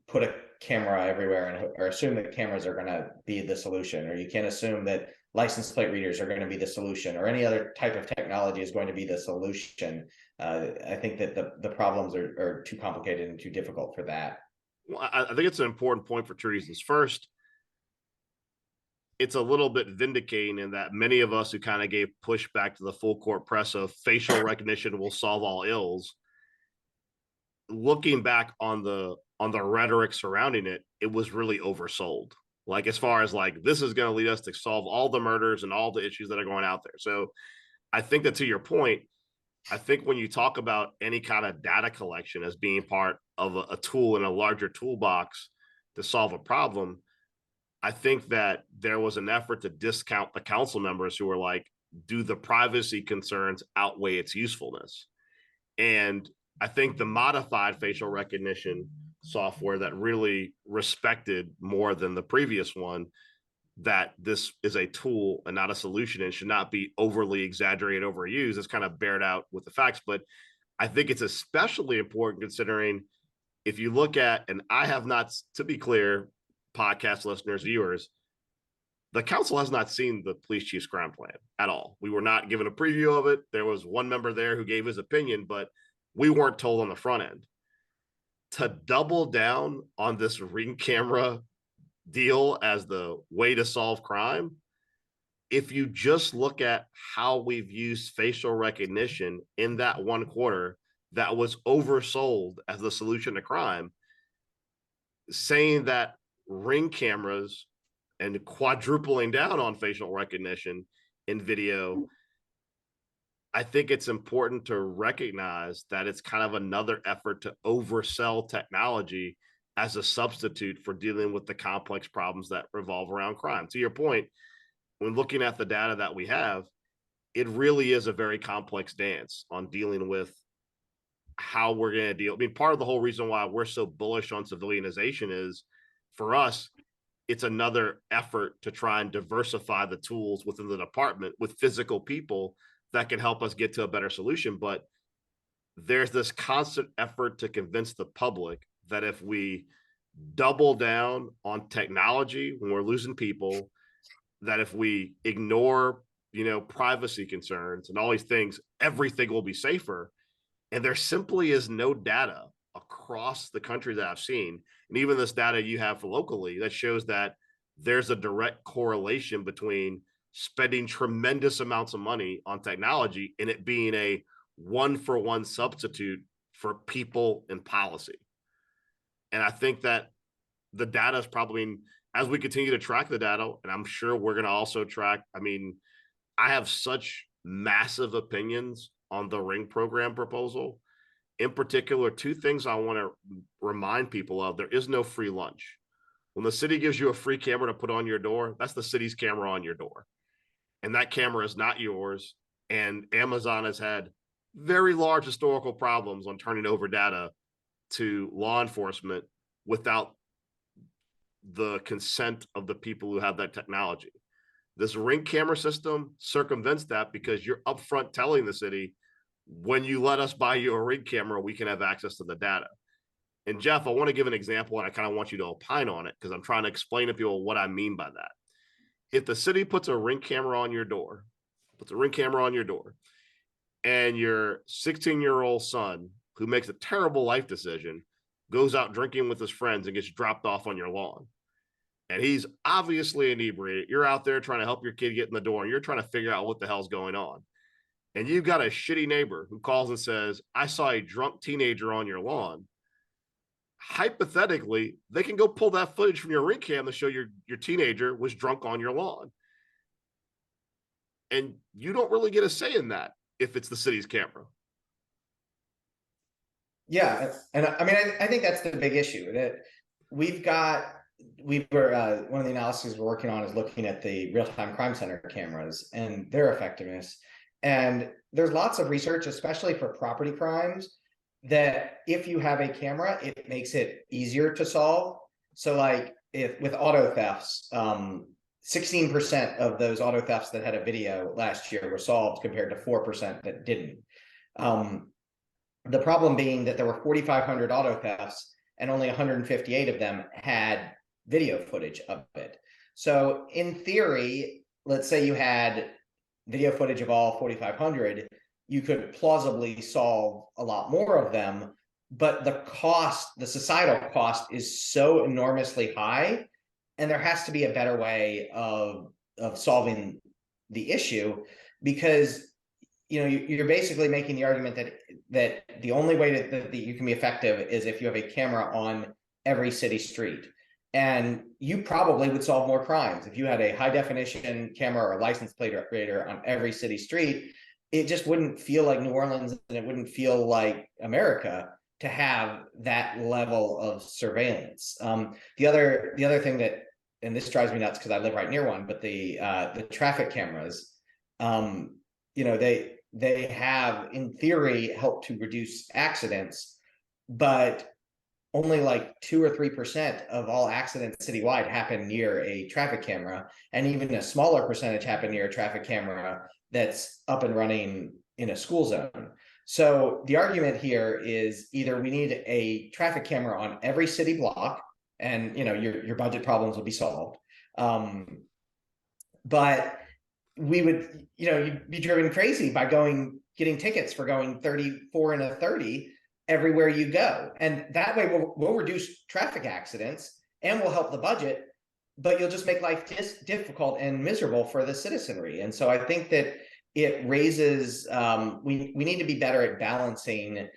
put a camera everywhere or assume that cameras are going to be the solution, or you can't assume that license plate readers are going to be the solution, or any other type of technology is going to be the solution. I think that the problems are too complicated and too difficult for that. Well, I think it's an important point for two reasons. First, it's a little bit vindicating in that many of us who kind of gave pushback to the full court press of facial recognition will solve all ills, looking back on the rhetoric surrounding it, it was really oversold. Like, as far as like, this is going to lead us to solve all the murders and all the issues that are going out there. So I think that, to your point, I think when you talk about any kind of data collection as being part of a tool in a larger toolbox to solve a problem, I think that there was an effort to discount the council members who were like, do the privacy concerns outweigh its usefulness? And I think the modified facial recognition software that really respected more than the previous one, that this is a tool and not a solution and should not be overly exaggerated, overused, is kind of bared out with the facts. But I think it's especially important considering if you look at, and I have not, to be clear, podcast listeners, viewers, the council has not seen the police chief's crime plan at all. We were not given a preview of it. There was one member there who gave his opinion, but we weren't told on the front end. To double down on this ring camera deal as the way to solve crime, if you just look at how we've used facial recognition in that one quarter that was oversold as the solution to crime, saying that ring cameras and quadrupling down on facial recognition in video, I think it's important to recognize that it's kind of another effort to oversell technology as a substitute for dealing with the complex problems that revolve around crime. To your point, when looking at the data that we have, it really is a very complex dance on dealing with how we're going to deal. I mean, part of the whole reason why we're so bullish on civilianization is, for us, it's another effort to try and diversify the tools within the department with physical people that can help us get to a better solution. But there's this constant effort to convince the public that if we double down on technology when we're losing people, that if we ignore, privacy concerns and all these things, everything will be safer. And there simply is no data across the country that I've seen, and even this data you have for locally, that shows that there's a direct correlation between spending tremendous amounts of money on technology and it being a one-for-one substitute for people and policy. And I think that the data is probably, as we continue to track the data, and I'm sure we're going to also track, I have such massive opinions on the Ring program proposal. In particular, two things I want to remind people of. There is no free lunch. When the city gives you a free camera to put on your door, that's the city's camera on your door. And that camera is not yours. And Amazon has had very large historical problems on turning over data to law enforcement without the consent of the people who have that technology. This Ring camera system circumvents that because you're upfront telling the city, when you let us buy you a Ring camera, we can have access to the data. And Jeff, I want to give an example, and I kind of want you to opine on it because I'm trying to explain to people what I mean by that. If the city puts a Ring camera on your door, and your 16-year-old son, who makes a terrible life decision, goes out drinking with his friends and gets dropped off on your lawn, and he's obviously inebriated, you're out there trying to help your kid get in the door, and you're trying to figure out what the hell's going on. And you've got a shitty neighbor who calls and says, I saw a drunk teenager on your lawn. Hypothetically, they can go pull that footage from your Ring cam to show your teenager was drunk on your lawn. And you don't really get a say in that if it's the city's camera. Yeah. And I think that's the big issue that one of the analyses we're working on is looking at the real-time crime center cameras and their effectiveness. And there's lots of research, especially for property crimes, that if you have a camera, it makes it easier to solve. So like if with auto thefts, 16% of those auto thefts that had a video last year were solved compared to 4% that didn't. The problem being that there were 4,500 auto thefts and only 158 of them had video footage of it. So in theory, let's say you had video footage of all 4,500, you could plausibly solve a lot more of them, but the cost, the societal cost, is so enormously high, and there has to be a better way of solving the issue, because you're basically making the argument that the only way that you can be effective is if you have a camera on every city street. And you probably would solve more crimes if you had a high definition camera or a license plate reader on every city street. It just wouldn't feel like New Orleans, and it wouldn't feel like America to have that level of surveillance. The other thing that, and this drives me nuts because I live right near one, but the traffic cameras, they have, in theory, helped to reduce accidents, but only like 2 or 3% of all accidents citywide happen near a traffic camera, and even a smaller percentage happen near a traffic camera that's up and running in a school zone. So the argument here is either we need a traffic camera on every city block, and your budget problems will be solved. But we would, you'd be driven crazy by getting tickets for going 34 and a 30 everywhere you go. And that way we'll reduce traffic accidents and we'll help the budget, but you'll just make life difficult and miserable for the citizenry. And so I think that it raises, we need to be better at balancing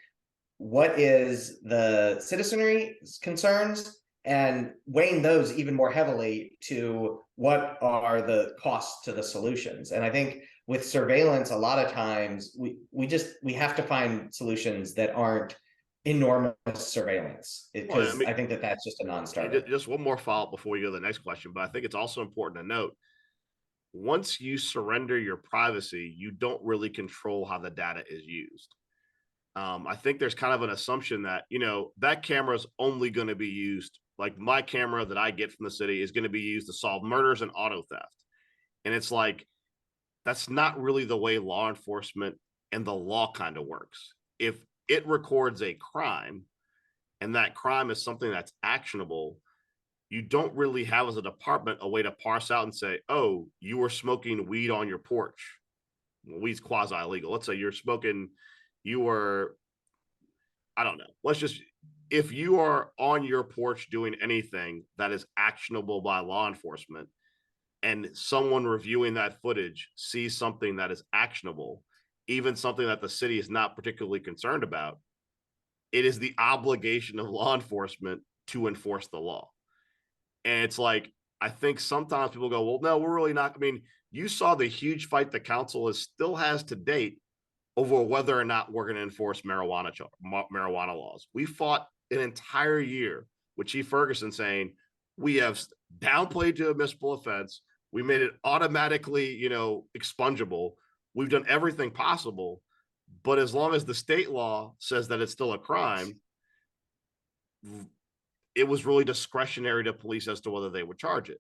what is the citizenry's concerns and weighing those even more heavily to what are the costs to the solutions. And I think with surveillance, a lot of times we have to find solutions that aren't enormous surveillance, because I think that's just a non-starter. Just one more follow-up before we go to the next question, but I think it's also important to note, once you surrender your privacy, you don't really control how the data is used. I think there's kind of an assumption that, that camera is only going to be used, like my camera that I get from the city is going to be used to solve murders and auto theft. And it's like, that's not really the way law enforcement and the law kind of works. If it records a crime and that crime is something that's actionable, you don't really have, as a department, a way to parse out and say, oh, you were smoking weed on your porch. Well, weed's quasi illegal. Let's say I don't know. If you are on your porch doing anything that is actionable by law enforcement, and someone reviewing that footage sees something that is actionable, even something that the city is not particularly concerned about, it is the obligation of law enforcement to enforce the law. And it's like, I think sometimes people go, well, no, we're really not. I mean, you saw the huge fight the council still has to date over whether or not we're going to enforce marijuana laws. We fought an entire year with Chief Ferguson saying we have downplayed to a municipal offense. We made it automatically, expungible. We've done everything possible, but as long as the state law says that it's still a crime, it was really discretionary to police as to whether they would charge it.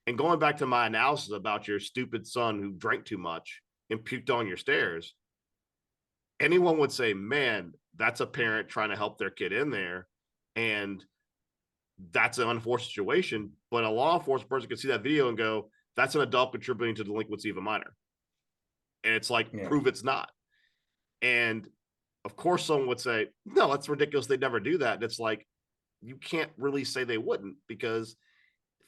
And going back to my analysis about your stupid son who drank too much and puked on your stairs, anyone would say, man, that's a parent trying to help their kid in there, and that's an unfortunate situation. But a law enforcement person could see that video and go, that's an adult contributing to delinquency of a minor. And it's like, prove it's not. And of course someone would say, no, that's ridiculous, they'd never do that. And it's like, you can't really say they wouldn't, because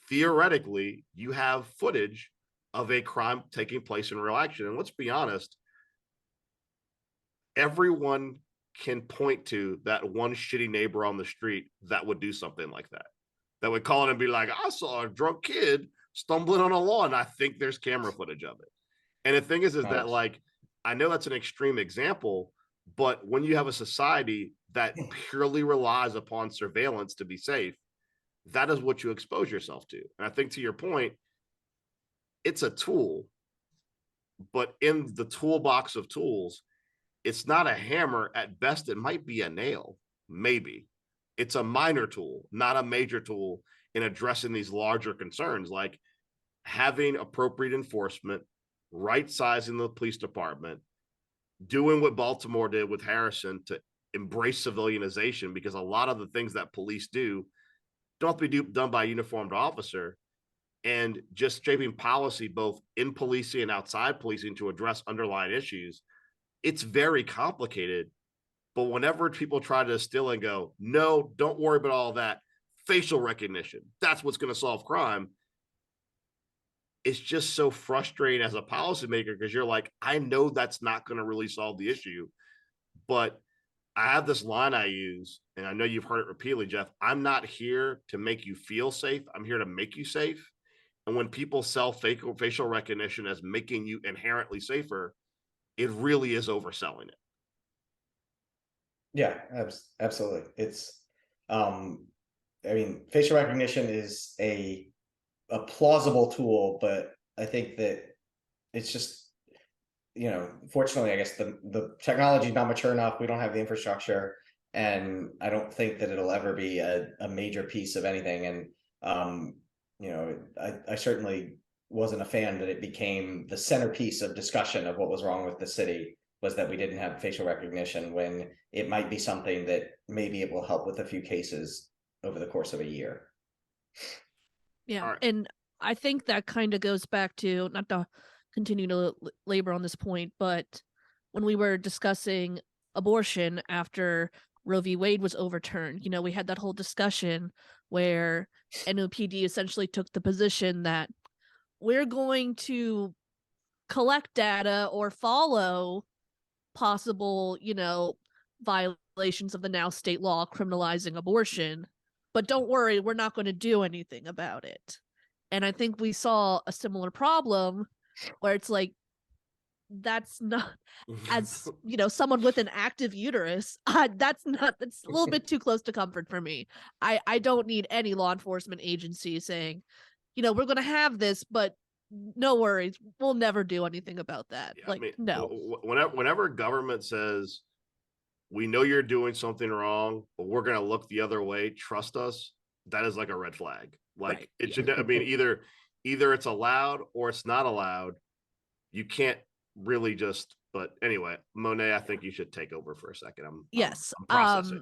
theoretically you have footage of a crime taking place in real action. And let's be honest, everyone can point to that one shitty neighbor on the street that would do something like that would call in and be like, I saw a drunk kid stumbling on a lawn. I think there's camera footage of it. And the thing is that, like, I know that's an extreme example, but when you have a society that purely relies upon surveillance to be safe, that is what you expose yourself to. And I think, to your point, it's a tool, but in the toolbox of tools, it's not a hammer. At best, it might be a nail. Maybe it's a minor tool, not a major tool in addressing these larger concerns, like having appropriate enforcement, right sizing the police department, doing what Baltimore did with Harrison to embrace civilianization, because a lot of the things that police do don't have to be done by a uniformed officer. and just shaping policy both in policing and outside policing to address underlying issues. It's very complicated. But whenever people try to distill and go, no, don't worry about all that, facial recognition, that's what's going to solve crime. It's just so frustrating as a policymaker, because you're like, I know that's not going to really solve the issue. But I have this line I use, and I know you've heard it repeatedly, Jeff. I'm not here to make you feel safe. I'm here to make you safe. And when people sell facial recognition as making you inherently safer, it really is overselling it. Yeah, absolutely. It's, I mean, facial recognition is a plausible tool, but I think that it's just, fortunately, I guess the technology is not mature enough. We don't have the infrastructure, and I don't think that it'll ever be a major piece of anything. And, I certainly wasn't a fan that it became the centerpiece of discussion of what was wrong with the city, was that we didn't have facial recognition, when it might be something that maybe it will help with a few cases over the course of a year. Yeah. Right. And I think that kind of goes back to, not to continue to labor on this point, but when we were discussing abortion after Roe v. Wade was overturned, we had that whole discussion where NOPD essentially took the position that we're going to collect data or follow possible, violations of the now state law criminalizing abortion, but don't worry, we're not going to do anything about it. And I think we saw a similar problem where it's like, that's not, as someone with an active uterus, that's a little bit too close to comfort for me. I don't need any law enforcement agency saying, we're going to have this, but no worries, we'll never do anything about that. Yeah, no. Whenever government says, we know you're doing something wrong, but we're going to look the other way, trust us, that is like a red flag. Like, it should, either it's allowed or it's not allowed. You can't really just, but anyway, Monet, I think you should take over for a second. Yes. I'm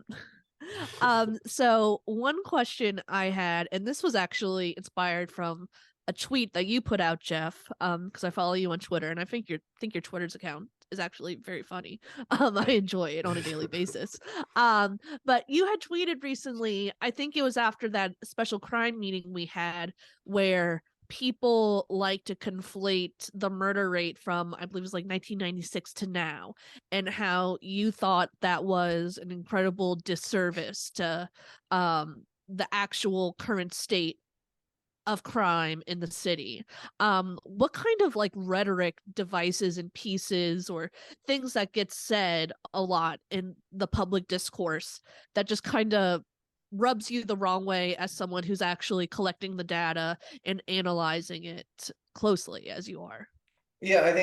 processing. So one question I had, and this was actually inspired from a tweet that you put out, Jeff, because I follow you on Twitter, and I think your Twitter's account is actually very funny. I enjoy it on a daily basis. But you had tweeted recently, I think it was after that special crime meeting we had, where people like to conflate the murder rate from, I believe it was like 1996 to now, and how you thought that was an incredible disservice to the actual current state of crime in the city. What kind of rhetoric, devices, and pieces or things that get said a lot in the public discourse that just kind of rubs you the wrong way as someone who's actually collecting the data and analyzing it closely as you are? Yeah, I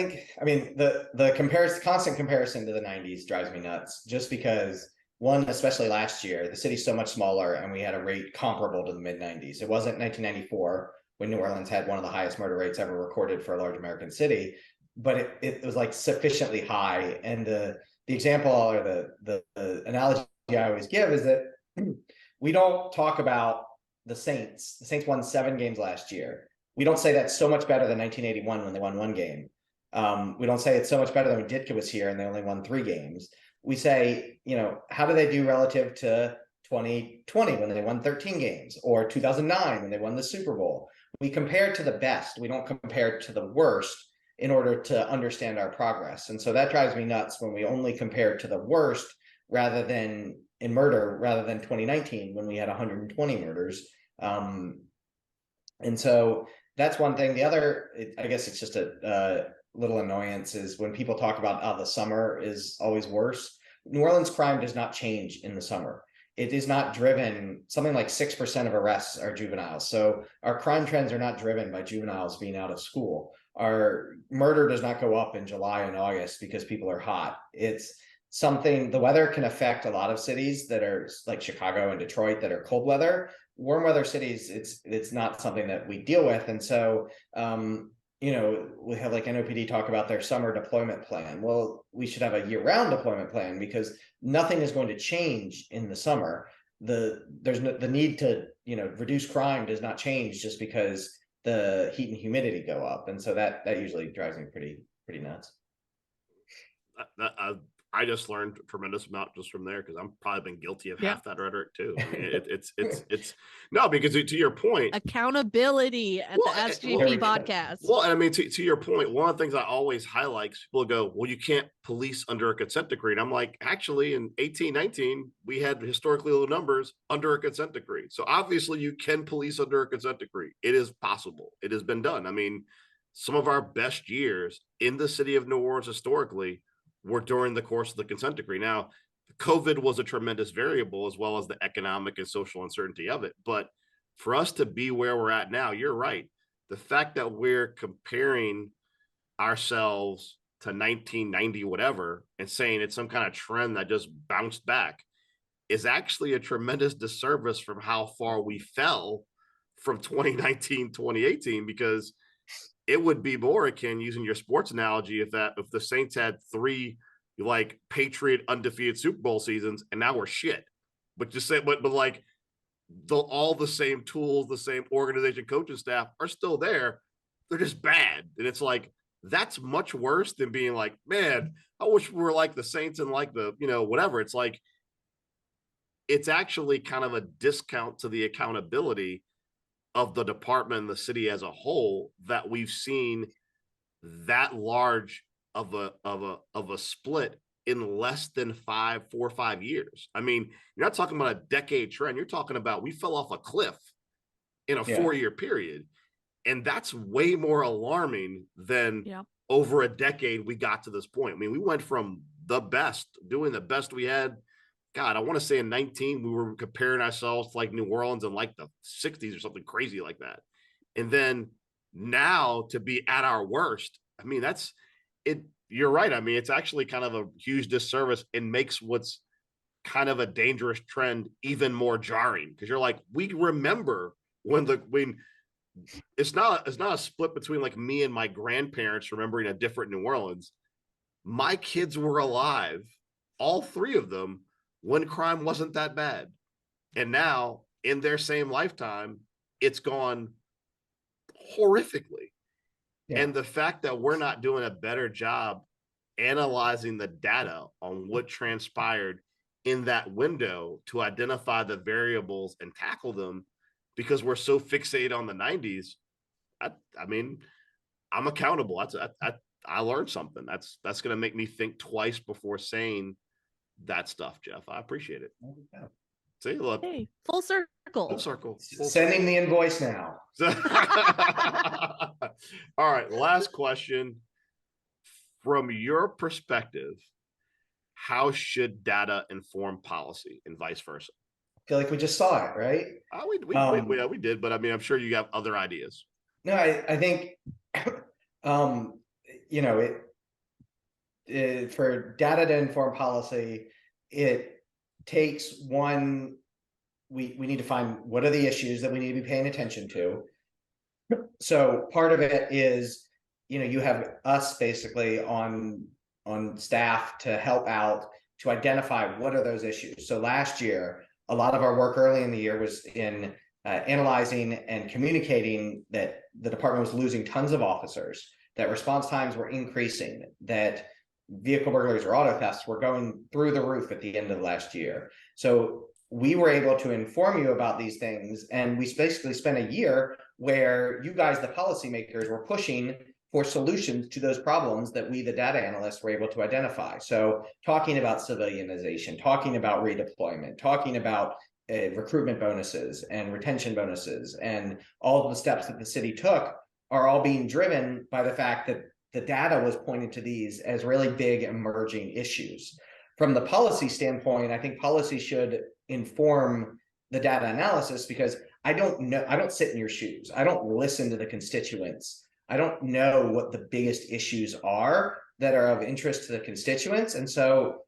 mean, the constant comparison to the 90s drives me nuts, just because, one, especially last year, the city's so much smaller and we had a rate comparable to the mid 90s. It wasn't 1994 when New Orleans had one of the highest murder rates ever recorded for a large American city, but it was like sufficiently high. And the example, or the analogy I always give is that we don't talk about the Saints. The Saints won 7 games last year. We don't say that's so much better than 1981 when they won 1 game. We don't say it's so much better than when Ditka was here and they only won 3 games. We say, how do they do relative to 2020 when they won 13 games, or 2009 when they won the Super Bowl? We compare to the best. We don't compare to the worst in order to understand our progress. And so that drives me nuts when we only compare to the worst rather than in murder, rather than 2019 when we had 120 murders. And so that's one thing. The other, I guess it's just a little annoyance, is when people talk about the summer is always worse. New Orleans crime does not change in the summer. It is not driven, something like 6% of arrests are juveniles. So our crime trends are not driven by juveniles being out of school. Our murder does not go up in July and August because people are hot. It's something, the weather can affect a lot of cities that are like Chicago and Detroit that are cold weather. Warm weather cities, it's not something that we deal with. And so, we have like NOPD talk about their summer deployment plan. Well, we should have a year-round deployment plan, because nothing is going to change in the summer. The need to, reduce crime does not change just because the heat and humidity go up. And so that usually drives me pretty nuts. I just learned a tremendous amount just from there, because I'm probably been guilty of Yeah. half that rhetoric too. I mean, it's no, because to your point, accountability at the Ask JP podcast. Well, and I mean, to your point, one of the things I always highlight, people go, well, you can't police under a consent decree. And I'm like, actually, in 1819, we had historically low numbers under a consent decree. So obviously you can police under a consent decree. It is possible. It has been done. I mean, some of our best years in the city of New Orleans historically were during the course of the consent decree. Now, COVID was a tremendous variable, as well as the economic and social uncertainty of it. But for us to be where we're at now, you're right. The fact that we're comparing ourselves to 1990, whatever, and saying it's some kind of trend that just bounced back is actually a tremendous disservice from how far we fell from 2019, 2018, because it would be more akin, using your sports analogy, if the Saints had 3 like Patriot undefeated Super Bowl seasons and now we're shit. But just say, but like all the same tools, the same organization, coaching staff are still there. They're just bad. And it's like, that's much worse than being like, man, I wish we were like the Saints and like the, whatever. It's like, it's actually kind of a discount to the accountability of the department and the city as a whole that we've seen that large of a split in less than 4 or 5 years. I mean, you're not talking about a decade trend. You're talking about we fell off a cliff in a 4-year period. And that's way more alarming than over a decade we got to this point. I mean, we went from doing the best we had. God, I want to say in 19, we were comparing ourselves to like New Orleans in like the 60s or something crazy like that. And then now to be at our worst, I mean, that's it. You're right. I mean, it's actually kind of a huge disservice and makes what's kind of a dangerous trend even more jarring, because you're like, we remember when it's not a split between like me and my grandparents remembering a different New Orleans. My kids were alive, all 3 of them, when crime wasn't that bad. And now in their same lifetime, it's gone horrifically. Yeah. And the fact that we're not doing a better job analyzing the data on what transpired in that window to identify the variables and tackle them, because we're so fixated on the 90s. I mean, I'm accountable. I learned something. That's going to make me think twice before saying that stuff, Jeff. I appreciate it. See, look. Hey, full circle. Full circle. Sending the invoice now. All right, last question. From your perspective, how should data inform policy and vice versa? I feel like we just saw it, right? We did, but I mean, I'm sure you have other ideas. No, I think, for data to inform policy, it takes one, we need to find what are the issues that we need to be paying attention to. So part of it is, you have us basically on staff to help out to identify what are those issues. So last year, a lot of our work early in the year was in analyzing and communicating that the department was losing tons of officers, that response times were increasing, that vehicle burglaries or auto thefts were going through the roof at the end of last year. So we were able to inform you about these things. And we basically spent a year where you guys, the policymakers, were pushing for solutions to those problems that we, the data analysts, were able to identify. So talking about civilianization, talking about redeployment, talking about recruitment bonuses and retention bonuses, and all of the steps that the city took are all being driven by the fact that the data was pointing to these as really big emerging issues. From the policy standpoint, I think policy should inform the data analysis, because I don't sit in your shoes. I don't listen to the constituents. I don't know what the biggest issues are that are of interest to the constituents. And so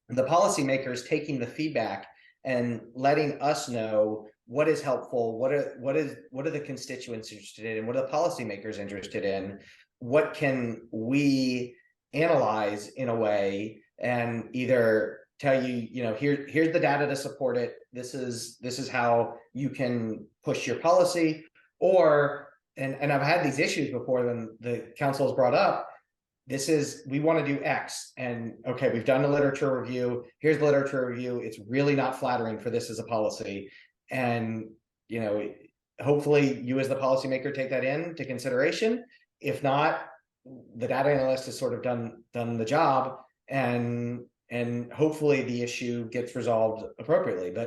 the policymakers taking the feedback and letting us know what is helpful, what are the constituents interested in, what are the policymakers interested in, what can we analyze in a way and either tell you, here's the data to support it. This is how you can push your policy, or and I've had these issues before when the council has brought up, we want to do X, and okay, we've done the literature review. Here's the literature review. It's really not flattering for this as a policy. And, hopefully you as the policymaker take that into consideration. If not, the data analyst has sort of done the job, and hopefully the issue gets resolved appropriately.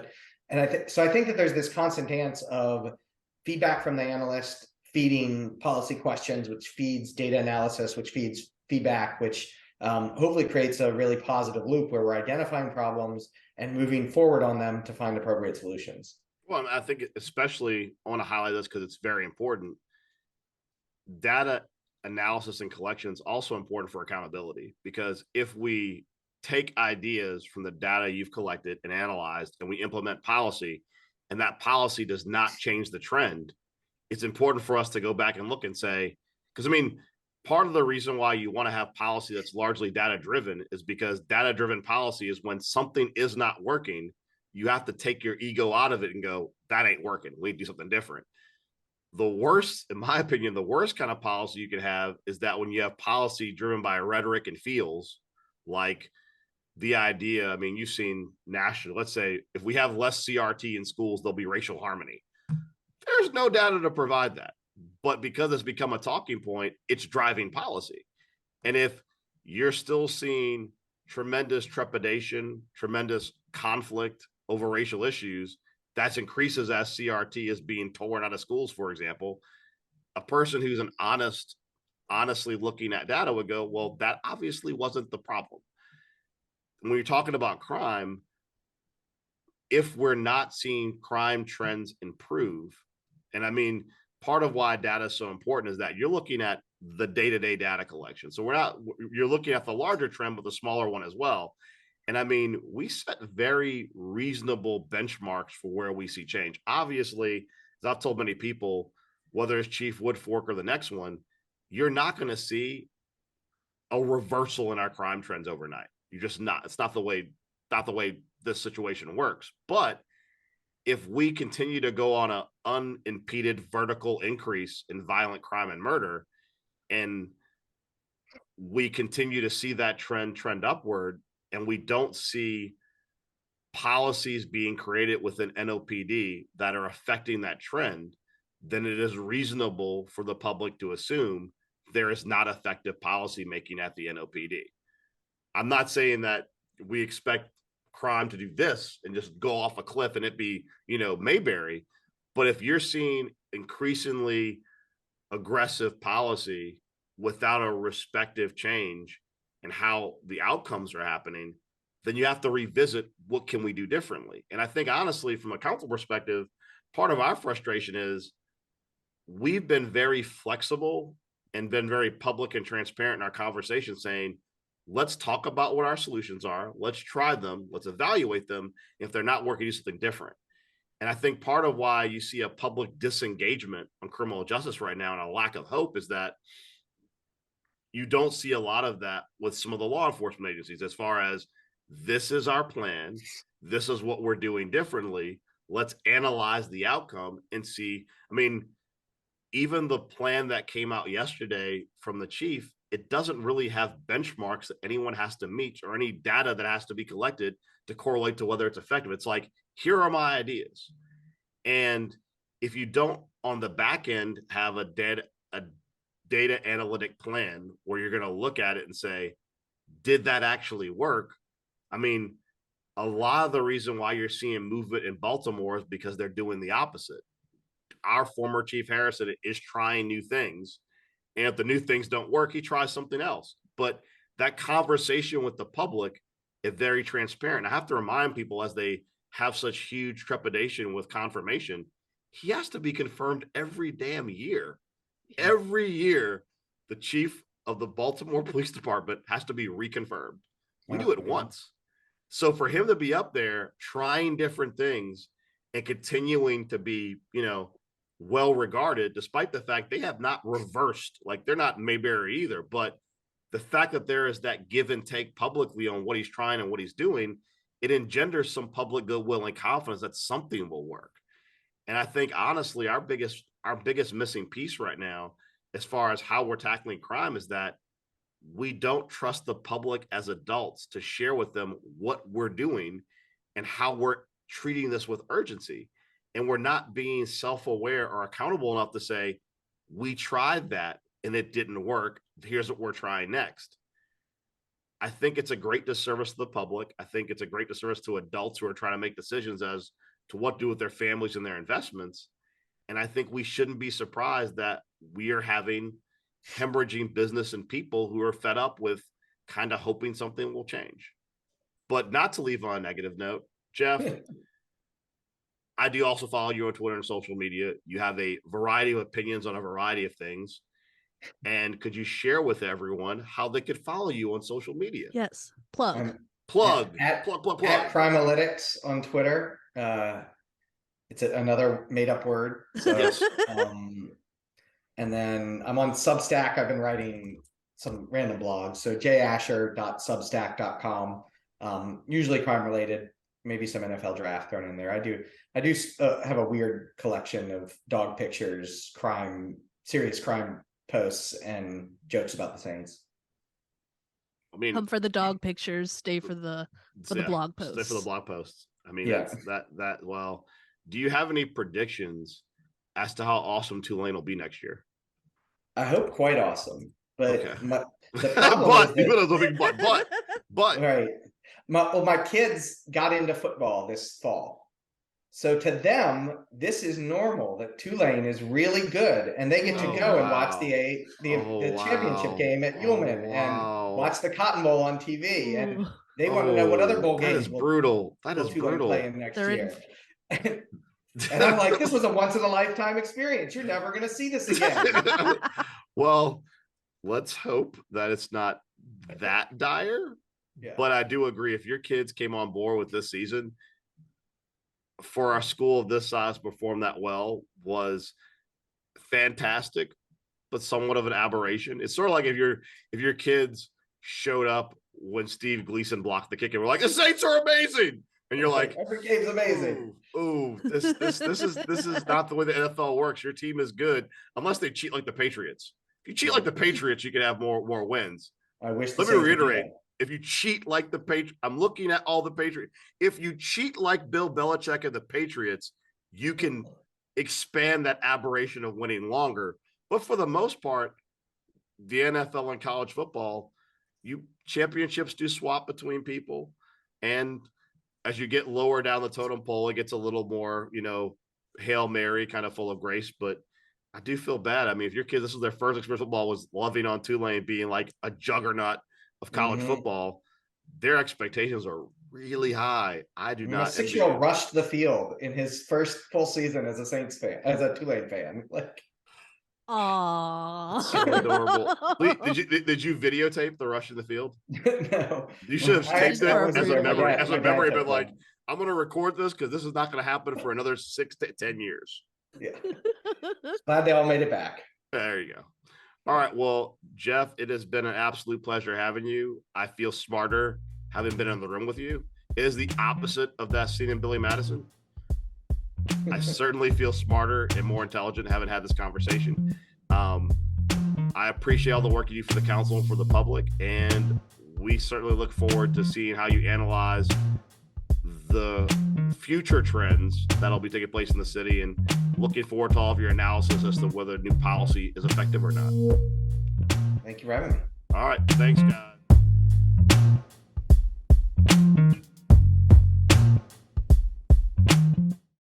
I think that there's this constant dance of feedback from the analyst feeding policy questions, which feeds data analysis, which feeds feedback, which hopefully creates a really positive loop where we're identifying problems and moving forward on them to find appropriate solutions. Well, I think especially I want to highlight this because it's very important. Data analysis and collection is also important for accountability, because if we take ideas from the data you've collected and analyzed and we implement policy, and that policy does not change the trend, it's important for us to go back and look and say, because part of the reason why you want to have policy that's largely data driven is because data driven policy is when something is not working, you have to take your ego out of it and go, that ain't working. We need to do something different. The worst, in my opinion, the worst kind of policy you can have is that when you have policy driven by rhetoric and feels, like the idea, you've seen national, let's say if we have less CRT in schools, there'll be racial harmony. There's no data to provide that. But because it's become a talking point, it's driving policy. And if you're still seeing tremendous trepidation, tremendous conflict over racial issues, that increases as CRT is being torn out of schools, for example. A person who's honestly looking at data would go, well, that obviously wasn't the problem. When you're talking about crime, if we're not seeing crime trends improve, and part of why data is so important is that you're looking at the day-to-day data collection. So you're looking at the larger trend, but the smaller one as well. And we set very reasonable benchmarks for where we see change. Obviously, as I've told many people, whether it's Chief Woodfork or the next one, you're not going to see a reversal in our crime trends overnight. You're just not. It's not the way this situation works. But if we continue to go on an unimpeded vertical increase in violent crime and murder, and we continue to see that trend upward, and we don't see policies being created within NOPD that are affecting that trend, then it is reasonable for the public to assume there is not effective policy making at the NOPD. I'm not saying that we expect crime to do this and just go off a cliff and it be, Mayberry. But if you're seeing increasingly aggressive policy without a respective change and how the outcomes are happening, then you have to revisit what can we do differently. And I think honestly, from a council perspective, part of our frustration is we've been very flexible and been very public and transparent in our conversation, saying, let's talk about what our solutions are. Let's try them. Let's evaluate them. If they're not working, do something different. And I think part of why you see a public disengagement on criminal justice right now and a lack of hope is that you don't see a lot of that with some of the law enforcement agencies, as far as this is our plan. This is what we're doing differently. Let's analyze the outcome and see. Even the plan that came out yesterday from the chief, it doesn't really have benchmarks that anyone has to meet or any data that has to be collected to correlate to whether it's effective. It's like, here are my ideas. And if you don't on the back end have a data analytic plan where you're going to look at it and say, did that actually work? A lot of the reason why you're seeing movement in Baltimore is because they're doing the opposite. Our former Chief Harrison is trying new things. And if the new things don't work, he tries something else. But that conversation with the public is very transparent. I have to remind people, as they have such huge trepidation with confirmation, he has to be confirmed every damn year. Every year, the chief of the Baltimore Police Department has to be reconfirmed. We do it once. So for him to be up there trying different things and continuing to be, well regarded, despite the fact they have not reversed, like they're not Mayberry either, but the fact that there is that give and take publicly on what he's trying and what he's doing, it engenders some public goodwill and confidence that something will work. And I think honestly, our biggest our biggest missing piece right now, as far as how we're tackling crime, is that we don't trust the public as adults to share with them what we're doing and how we're treating this with urgency. And we're not being self-aware or accountable enough to say, we tried that and it didn't work. Here's what we're trying next. I think it's a great disservice to the public. I think it's a great disservice to adults who are trying to make decisions as to what to do with their families and their investments. And I think we shouldn't be surprised that we are having hemorrhaging business and people who are fed up with kind of hoping something will change. But not to leave on a negative note, Jeff, I do also follow you on Twitter and social media. You have a variety of opinions on a variety of things. And could you share with everyone how they could follow you on social media? Yes. Plug. Plug. At Crimalytics on Twitter. It's another made up word. So, Yes. And then I'm on Substack. I've been writing some random blogs. So jasher.substack.com. Usually crime related, maybe some NFL draft thrown in there. I do have a weird collection of dog pictures, serious crime posts, and jokes about the Saints. I mean, come for the dog pictures, stay for the blog posts. Stay for the blog posts. I mean, Yeah. that. Well, do you have any predictions as to how awesome Tulane will be next year? I hope quite awesome, but Okay. the problem but right. My kids got into football this fall. So to them, this is normal that Tulane is really good, and they get to go and watch the championship game at Ullman and watch the Cotton Bowl on TV, and they want to know what other bowl games brutal. That is Tulane brutal. play in next year. And I'm like, this was a once in a lifetime experience. You're never going to see this again. Well, let's hope that it's not that dire. Yeah. But I do agree, if your kids came on board with this season, for our school of this size perform that well was fantastic, but somewhat of an aberration. It's sort of like if your kids showed up when Steve Gleason blocked the kick and we're like, the Saints are amazing, and you're like, every game's amazing. Ooh, this is not the way the NFL works. Your team is good unless they cheat like the Patriots. If you cheat like the Patriots, you can have more wins. I wish. Let me reiterate. If you cheat like the Patriots, I'm looking at all the Patriots. If you cheat like Bill Belichick and the Patriots, you can expand that aberration of winning longer. But for the most part, the NFL and college football, championships do swap between people. And as you get lower down the totem pole, it gets a little more, Hail Mary, kind of full of grace. But I do feel bad. I mean, if your kids, this was their first experience football, was loving on Tulane being like a juggernaut of college football, their expectations are really high. I do not. A 6-year-old rushed the field in his first full season as a Saints fan, as a Tulane fan. Like, aww, so adorable. Did you videotape the rush in the field? No, you should have taped it as a memory. As a memory, but like, them. I'm going to record this because this is not going to happen for another 6 to 10 years. Yeah, glad they all made it back. There you go. All right. Well, Jeff, it has been an absolute pleasure having you. I feel smarter having been in the room with you. It is the opposite of that scene in Billy Madison. I certainly feel smarter and more intelligent having had this conversation. I appreciate all the work you do for the council and for the public. And we certainly look forward to seeing how you analyze the future trends that'll be taking place in the city, and looking forward to all of your analysis as to whether new policy is effective or not. Thank you for having me. All right. Thanks, guys.